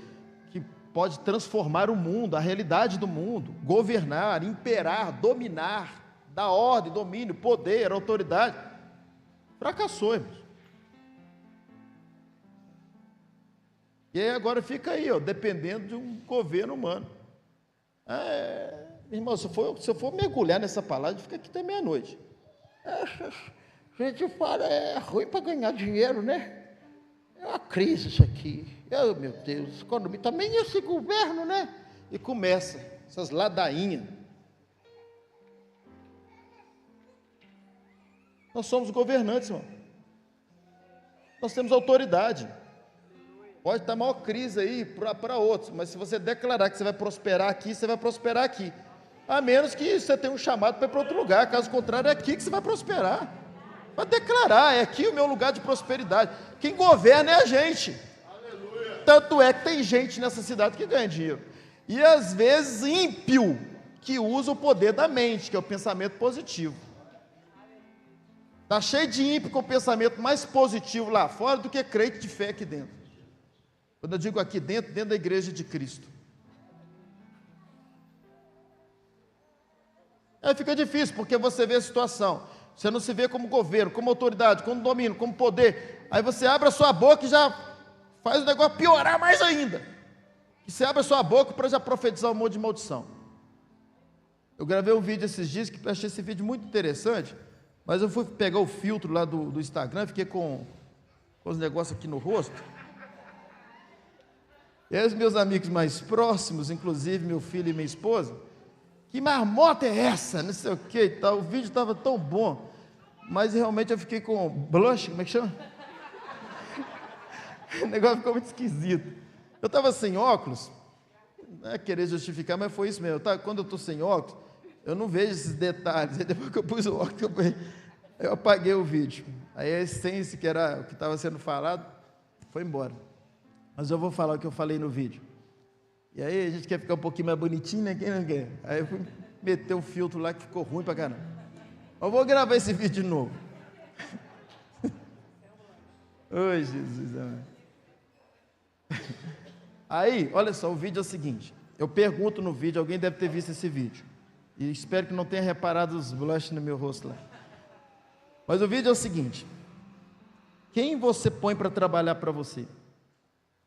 que pode transformar o mundo, a realidade do mundo, governar, imperar, dominar, dar ordem, domínio, poder, autoridade, fracassou, irmãos. E aí agora fica aí, dependendo de um governo humano. Irmão, se eu for mergulhar nessa palavra, fica aqui até meia-noite. Gente, fala, é ruim para ganhar dinheiro, né? É uma crise isso aqui. Oh, meu Deus, economia, também esse governo, né? E começa essas ladainhas. Nós somos governantes, irmão. Nós temos autoridade. Pode estar maior crise aí para outros, mas se você declarar que você vai prosperar aqui, você vai prosperar aqui. A menos que você tenha um chamado para ir para outro lugar. Caso contrário, é aqui que você vai prosperar. Vai declarar, é aqui o meu lugar de prosperidade. Quem governa é a gente. Aleluia. Tanto é que tem gente nessa cidade que ganha dinheiro. E às vezes ímpio, que usa o poder da mente, que é o pensamento positivo. Está cheio de ímpio com o pensamento mais positivo lá fora do que crente de fé aqui dentro. Quando eu digo aqui dentro, dentro da igreja de Cristo. Aí fica difícil, porque você vê a situação. Você não se vê como governo, como autoridade, como domínio, como poder. Aí você abre a sua boca e já faz o negócio piorar mais ainda. E você abre a sua boca para já profetizar um monte de maldição. Eu gravei um vídeo esses dias que eu achei esse vídeo muito interessante, mas eu fui pegar o filtro lá do Instagram, fiquei com os negócios aqui no rosto. E aí os meus amigos mais próximos, inclusive meu filho e minha esposa, que marmota é essa? Não sei o que e tal. O vídeo estava tão bom, mas realmente eu fiquei com blush, como é que chama? O negócio ficou muito esquisito. Eu estava sem óculos, não é querer justificar, mas foi isso mesmo. Quando eu estou sem óculos, eu não vejo esses detalhes. Aí depois que eu pus o óculos, eu apaguei o vídeo. Aí a essência, que era o que estava sendo falado, foi embora. Mas eu vou falar o que eu falei no vídeo. E aí a gente quer ficar um pouquinho mais bonitinho, né? Quem não quer? Aí eu fui meter um filtro lá que ficou ruim pra caramba. Eu vou gravar esse vídeo de novo. Oi, Jesus, amém. Aí, olha só, o vídeo é o seguinte. Eu pergunto no vídeo, alguém deve ter visto esse vídeo. E espero que não tenha reparado os blush no meu rosto lá. Mas o vídeo é o seguinte. Quem você põe para trabalhar para você?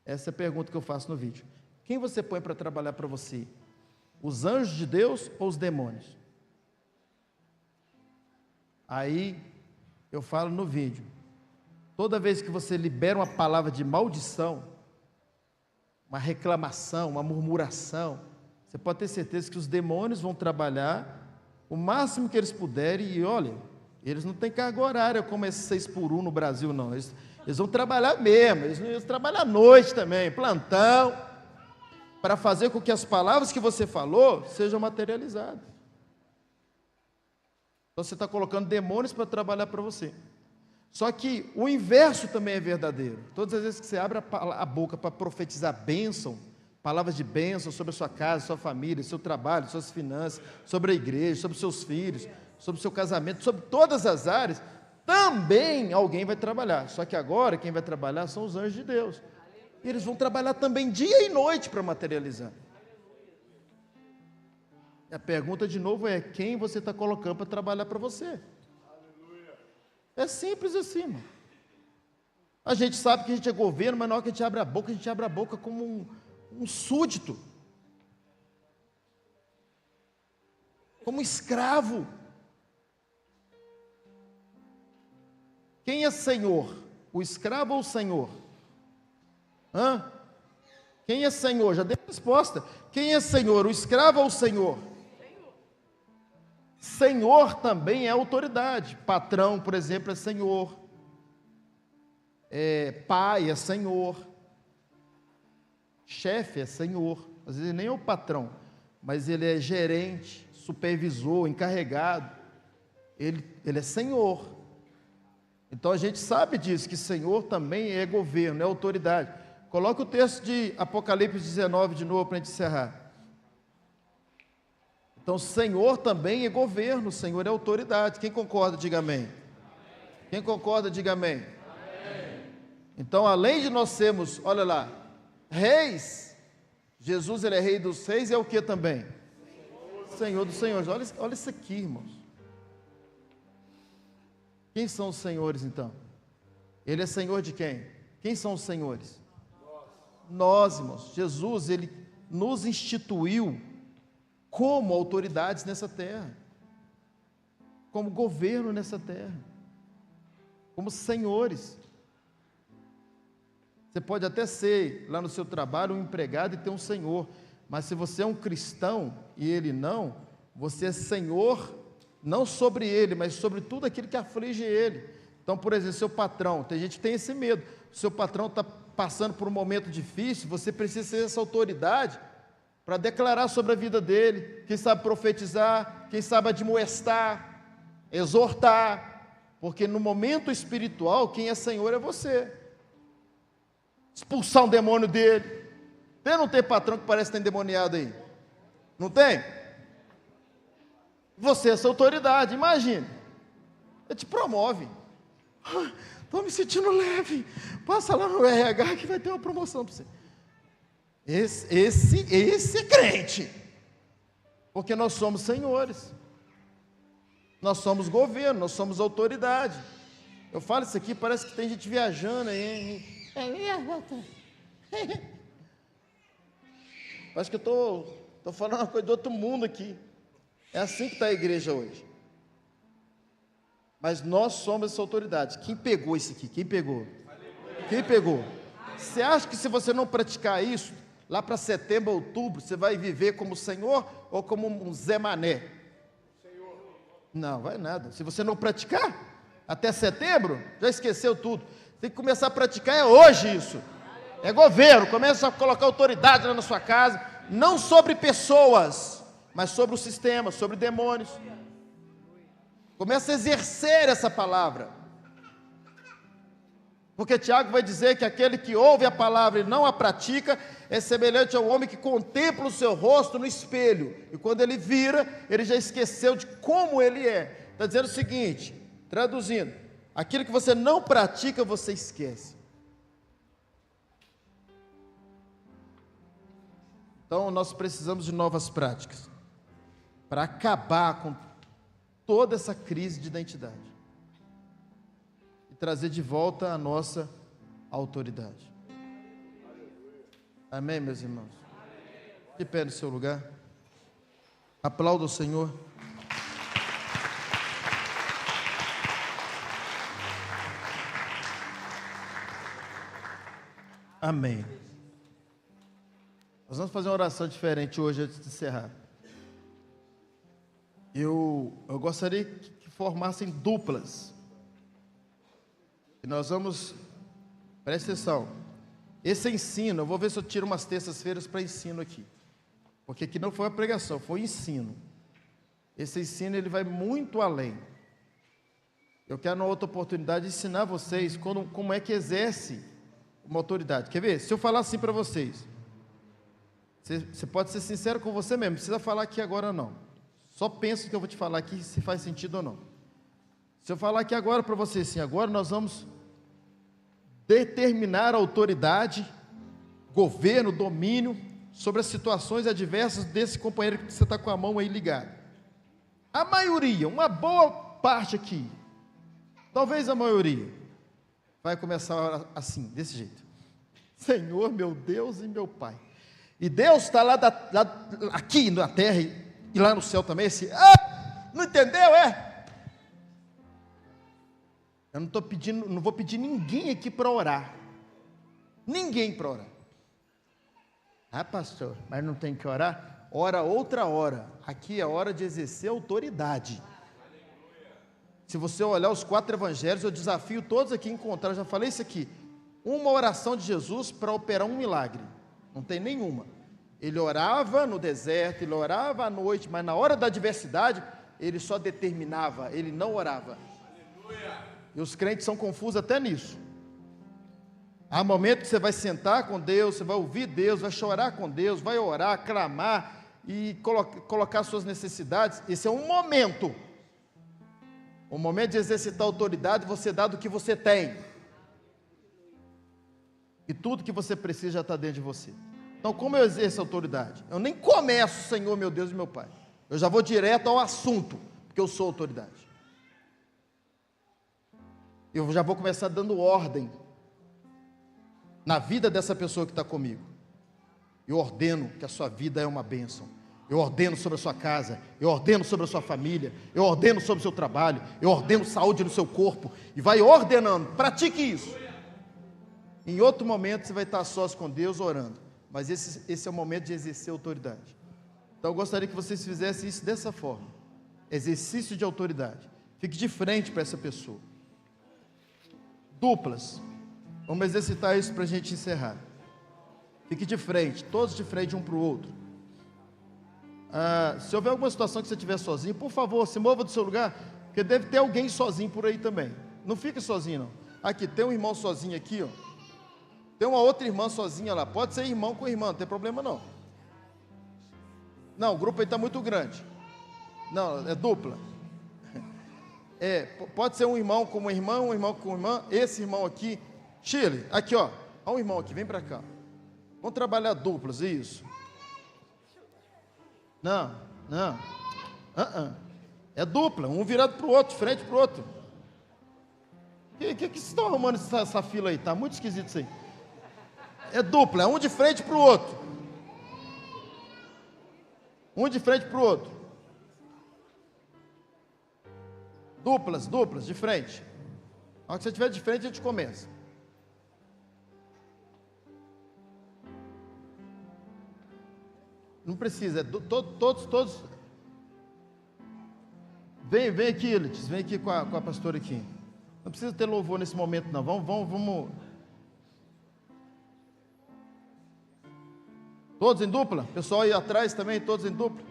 Essa é a pergunta que eu faço no vídeo. Quem você põe para trabalhar para você? Os anjos de Deus ou os demônios? Aí, eu falo no vídeo. Toda vez que você libera uma palavra de maldição, uma reclamação, uma murmuração, você pode ter certeza que os demônios vão trabalhar o máximo que eles puderem e, olha, Eles não têm carga horária como esse 6x1 no Brasil, não. Eles vão trabalhar mesmo, eles vão trabalhar à noite também, plantão, para fazer com que as palavras que você falou sejam materializadas. Então você está colocando demônios para trabalhar para você. Só que o inverso também é verdadeiro. Todas as vezes que você abre a boca para profetizar bênção, palavras de bênção sobre a sua casa, sua família, seu trabalho, suas finanças, sobre a igreja, sobre seus filhos, sobre o seu casamento, sobre todas as áreas, também alguém vai trabalhar. Só que agora quem vai trabalhar são os anjos de Deus. E eles vão trabalhar também dia e noite para materializar. E a pergunta de novo é: quem você está colocando para trabalhar para você? É simples assim, irmão. A gente sabe que a gente é governo, mas na hora que a gente abre a boca como um súdito, como um escravo. Quem é senhor? O escravo ou o senhor? Quem é senhor? Já dei a resposta. Quem é senhor? O escravo ou o senhor? Senhor também é autoridade. Patrão, por exemplo, é senhor. Pai é senhor. Chefe é senhor. Às vezes nem é o patrão, mas ele é gerente, supervisor, encarregado. Ele é senhor. Então a gente sabe disso, que senhor também é governo, é autoridade. Coloca o texto de Apocalipse 19 de novo para a gente encerrar. Então, Senhor também é governo, Senhor é autoridade. Quem concorda, diga amém. Quem concorda, diga amém. Então, além de nós sermos, olha lá, reis, Jesus ele é rei dos reis e é o que também? Senhor dos senhores. Olha isso aqui, irmãos. Quem são os senhores, então? Ele é senhor de quem? Quem são os senhores? Nós, irmãos. Jesus, ele nos instituiu como autoridades nessa terra, como governo nessa terra, como senhores. Você pode até ser lá no seu trabalho um empregado e ter um senhor, mas se você é um cristão e ele não, você é senhor não sobre ele, mas sobre tudo aquilo que aflige ele. Então, por exemplo, seu patrão, tem gente que tem esse medo, o seu patrão está passando por um momento difícil, você precisa ser essa autoridade para declarar sobre a vida dele, quem sabe profetizar, quem sabe admoestar, exortar, porque no momento espiritual, quem é Senhor é você. Expulsar um demônio dele. Tem ou não tem patrão que parece que tem endemoniado aí? Não tem? Você é essa autoridade, imagine. Ele te promove. Estou me sentindo leve. Passa lá no RH que vai ter uma promoção para você. Esse é crente, porque nós somos senhores, nós somos governo, nós somos autoridade. Eu falo isso aqui, parece que tem gente viajando aí. Acho que eu estou falando uma coisa do outro mundo aqui. É assim que está a igreja hoje. Mas nós somos essa autoridade. Quem pegou isso aqui? Quem pegou? Quem pegou? Você acha que se você não praticar isso, lá para setembro, outubro, você vai viver como Senhor ou como um Zé Mané? Não, vai nada. Se você não praticar, até setembro, já esqueceu tudo. Tem que começar a praticar, é hoje isso. É governo, começa a colocar autoridade lá na sua casa, não sobre pessoas, mas sobre o sistema, sobre demônios. Começa a exercer essa palavra. Porque Tiago vai dizer que aquele que ouve a palavra e não a pratica é semelhante ao homem que contempla o seu rosto no espelho. E quando ele vira, ele já esqueceu de como ele é. Está dizendo o seguinte, traduzindo, aquilo que você não pratica, você esquece. Então, nós precisamos de novas práticas para acabar com toda essa crise de identidade e trazer de volta a nossa autoridade. Amém, meus irmãos? De pé no seu lugar. Aplauda o Senhor. Amém. Nós vamos fazer uma oração diferente hoje antes de encerrar. Eu gostaria que formassem duplas. E nós vamos, presta atenção, esse ensino, eu vou ver se eu tiro umas terças-feiras para ensino aqui, porque aqui não foi uma pregação, foi ensino. Esse ensino, ele vai muito além. Eu quero, numa outra oportunidade, ensinar vocês como é que exerce uma autoridade. Quer ver? Se eu falar assim para vocês, você pode ser sincero com você mesmo, não precisa falar aqui agora não. Só pensa que eu vou te falar aqui, se faz sentido ou não. Se eu falar aqui agora para você assim, agora nós vamos determinar a autoridade, governo, domínio, sobre as situações adversas desse companheiro que você está com a mão aí ligada. A maioria, uma boa parte aqui, talvez a maioria, vai começar assim, desse jeito. Senhor, meu Deus e meu Pai. E Deus está lá aqui na terra e lá no céu também, não entendeu, Eu não estou pedindo, não vou pedir ninguém aqui para orar. Ninguém para orar. Pastor, mas não tem que orar? Ora outra hora. Aqui é hora de exercer autoridade. Se você olhar os 4 evangelhos, eu desafio todos aqui a encontrar, eu já falei isso aqui, uma oração de Jesus para operar um milagre. Não tem nenhuma. Ele orava no deserto, ele orava à noite, mas na hora da adversidade, ele só determinava, ele não orava. E os crentes são confusos até nisso. Há momentos que você vai sentar com Deus, você vai ouvir Deus, vai chorar com Deus, vai orar, clamar e colocar suas necessidades. Esse é um momento de exercitar autoridade, você dá do que você tem. E tudo que você precisa já está dentro de você. Então, como eu exerço autoridade? Eu nem começo, Senhor, meu Deus e meu Pai. Eu já vou direto ao assunto, porque eu sou autoridade. Eu já vou começar dando ordem na vida dessa pessoa que está comigo. Eu ordeno que a sua vida é uma bênção. Eu ordeno sobre a sua casa, eu ordeno sobre a sua família, eu ordeno sobre o seu trabalho, eu ordeno saúde no seu corpo, e vai ordenando, pratique isso. Em outro momento você vai estar sós com Deus orando, mas esse é o momento de exercer autoridade. Então eu gostaria que vocês fizessem isso dessa forma, exercício de autoridade. Fique de frente para essa pessoa. Duplas, vamos exercitar isso para a gente encerrar. Fique de frente, todos de frente um para o outro. Se houver alguma situação que você estiver sozinho, por favor, se mova do seu lugar, porque deve ter alguém sozinho por aí também. Não fique sozinho não. Aqui, tem um irmão sozinho aqui, ó. Tem uma outra irmã sozinha lá. Pode ser irmão com irmã, não tem problema não. Não, o grupo aí está muito grande. Não, é dupla. Pode ser um irmão com uma irmã, um irmão com uma irmã. Esse irmão aqui, Chile, aqui ó. Olha um irmão aqui, vem para cá. Vamos trabalhar duplas, isso. Não. É dupla, um virado para o outro, de frente para o outro. Que vocês estão arrumando essa fila aí? Está muito esquisito isso aí. É dupla, é um de frente para o outro. Um de frente para o outro. Duplas, de frente. Na hora que você estiver de frente, a gente começa. Não precisa, todos. Vem aqui, Elites, vem aqui com a pastora aqui. Não precisa ter louvor nesse momento, não. Vamos. Todos em dupla? Pessoal aí atrás também, todos em dupla?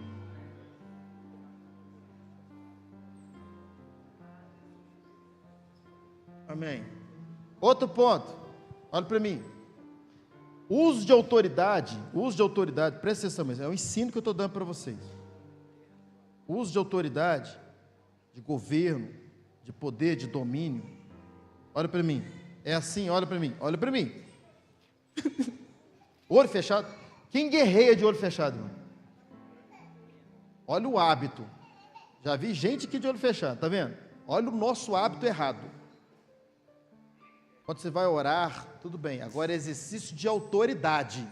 Amém. Outro ponto, olha para mim. Uso de autoridade, presta atenção mesmo, é o ensino que eu estou dando para vocês. Uso de autoridade, de governo, de poder, de domínio. Olha para mim, é assim, olha para mim. Olho fechado. Quem guerreia de olho fechado, irmão? Olha o hábito. Já vi gente aqui de olho fechado, tá vendo? Olha o nosso hábito errado. Quando você vai orar, tudo bem. Agora é exercício de autoridade.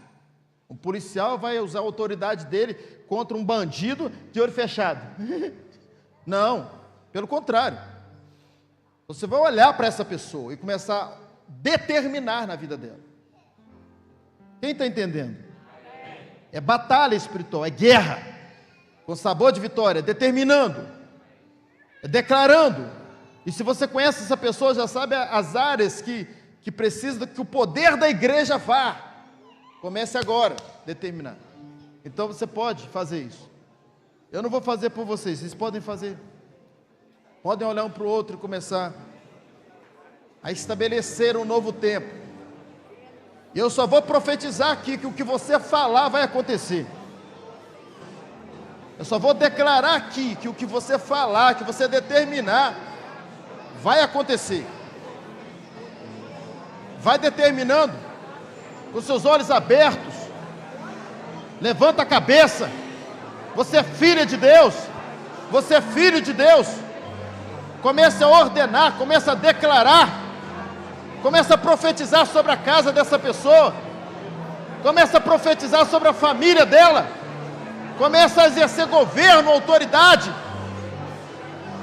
Um policial vai usar a autoridade dele contra um bandido de olho fechado. Não, pelo contrário. Você vai olhar para essa pessoa e começar a determinar na vida dela. Quem está entendendo? É batalha espiritual, é guerra, com sabor de vitória, determinando. declarando. E se você conhece essa pessoa, já sabe as áreas que precisa que o poder da igreja vá. Comece agora a determinar. Então você pode fazer isso. Eu não vou fazer por vocês, vocês podem fazer. Podem olhar um para o outro e começar a estabelecer um novo tempo. E eu só vou profetizar aqui que o que você falar vai acontecer. Eu só vou declarar aqui que o que você falar, que você determinar, vai acontecer. Vai determinando, com seus olhos abertos. Levanta a cabeça. Você é filha de Deus. Você é filho de Deus. Comece a ordenar, comece a declarar. Comece a profetizar sobre a casa dessa pessoa. Comece a profetizar sobre a família dela. Comece a exercer governo, autoridade.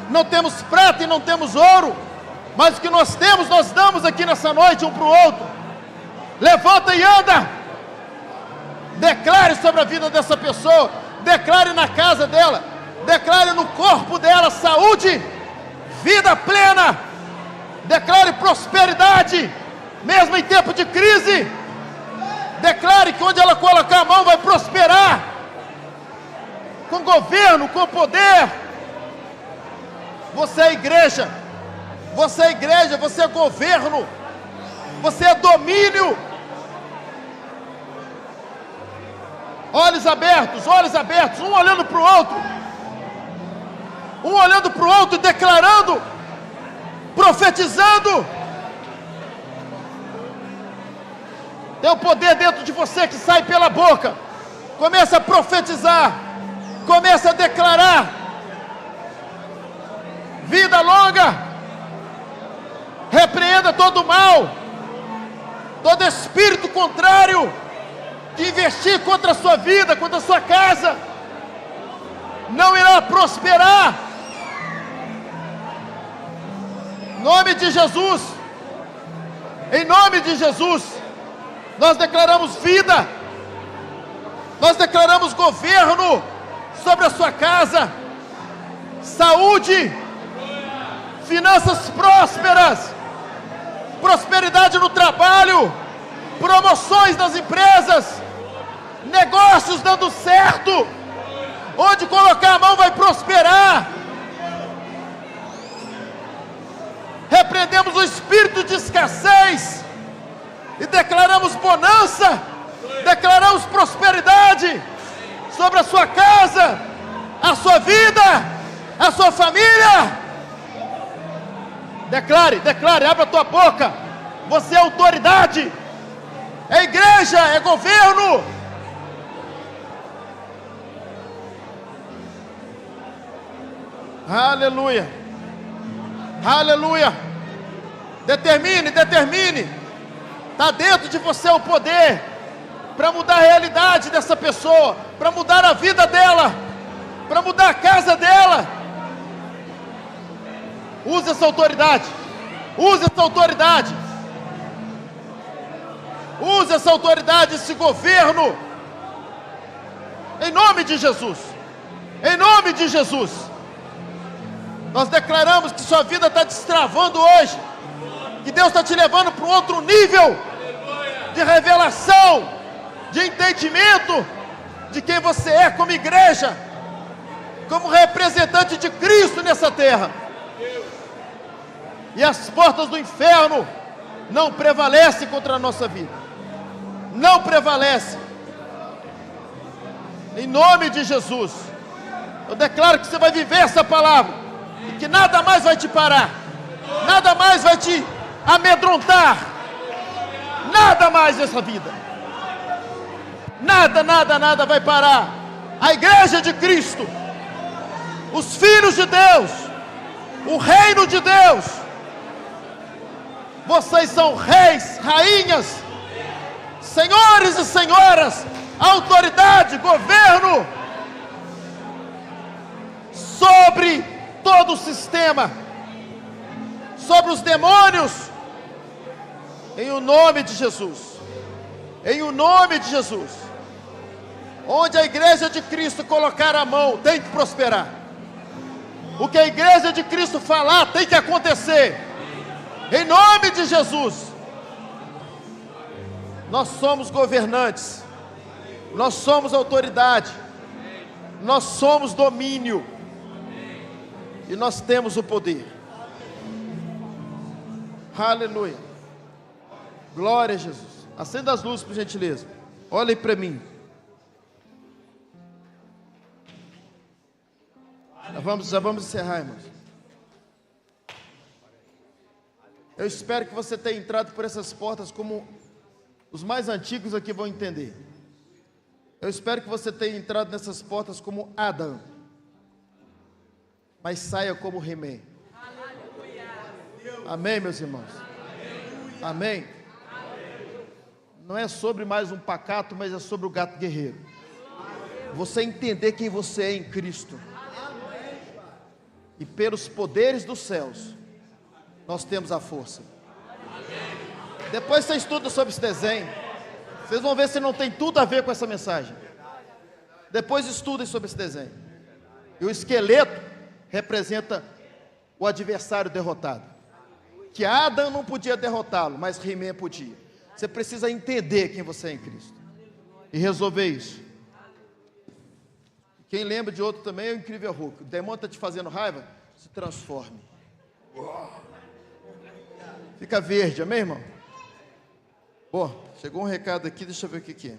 Não temos prata e não temos ouro, mas o que nós temos, nós damos aqui nessa noite um para o outro. Levanta e anda. Declare sobre a vida dessa pessoa. Declare na casa dela. Declare no corpo dela saúde, vida plena. Declare prosperidade, mesmo em tempo de crise. Declare que onde ela colocar a mão vai prosperar. Com governo, com poder. Você é igreja. Você é igreja, você é governo. Você é domínio. Olhos abertos, um olhando para o outro. Um olhando para o outro, declarando, profetizando. Tem o poder dentro de você que sai pela boca. Comece a profetizar. Comece a declarar. Vida longa. Repreenda todo mal. Todo espírito contrário que investir contra a sua vida, contra a sua casa, não irá prosperar. Em nome de Jesus. Em nome de Jesus. Nós declaramos vida. Nós declaramos governo sobre a sua casa. Saúde. Finanças prósperas. Prosperidade no trabalho. Promoções nas empresas. Negócios dando certo. Onde colocar a mão vai prosperar. Repreendemos o espírito de escassez e declaramos bonança. Declaramos prosperidade sobre a sua casa, a sua vida, a sua família. Declare, abra a tua boca. Você é autoridade. É igreja, é governo. Aleluia. Aleluia. Determine. Está dentro de você o poder para mudar a realidade dessa pessoa, para mudar a vida dela, para mudar a casa dela. Use essa autoridade. Use essa autoridade. Use essa autoridade, esse governo. Em nome de Jesus. Em nome de Jesus. Nós declaramos que sua vida está destravando hoje. Que Deus está te levando para um outro nível de revelação, de entendimento de quem você é como igreja, como representante de Cristo nessa terra. E as portas do inferno não prevalecem contra a nossa vida. Não prevalece. Em nome de Jesus. Eu declaro que você vai viver essa palavra. E que nada mais vai te parar. Nada mais vai te amedrontar. Nada mais nessa vida. Nada vai parar. A igreja de Cristo. Os filhos de Deus. O reino de Deus. Vocês são reis, rainhas, senhores e senhoras, autoridade, governo sobre todo o sistema, sobre os demônios, em o nome de Jesus. Em o nome de Jesus. Onde a igreja de Cristo colocar a mão, tem que prosperar. O que a igreja de Cristo falar tem que acontecer. Em nome de Jesus. Nós somos governantes. Nós somos autoridade. Nós somos domínio. E nós temos o poder. Aleluia. Glória a Jesus. Acenda as luzes, por gentileza. Olhem para mim. Já vamos encerrar, irmãos. Eu espero que você tenha entrado por essas portas como os mais antigos aqui vão entender. Eu espero que você tenha entrado nessas portas como Adão, mas saia como He-Man. Amém, meus irmãos? Amém? Não é sobre mais um pacato, mas é sobre o gato guerreiro. Você entender quem você é em Cristo. E pelos poderes dos céus, nós temos a força. Depois você estuda sobre esse desenho. Vocês vão ver se não tem tudo a ver com essa mensagem. Depois estudem sobre esse desenho. E o esqueleto representa o adversário derrotado. Que Adão não podia derrotá-lo, mas He-Man podia. Você precisa entender quem você é em Cristo e resolver isso. Quem lembra de outro também é o Incrível Hulk. O demônio está te fazendo raiva? Se transforme. Fica verde, amém, irmão? Chegou um recado aqui, deixa eu ver o que é.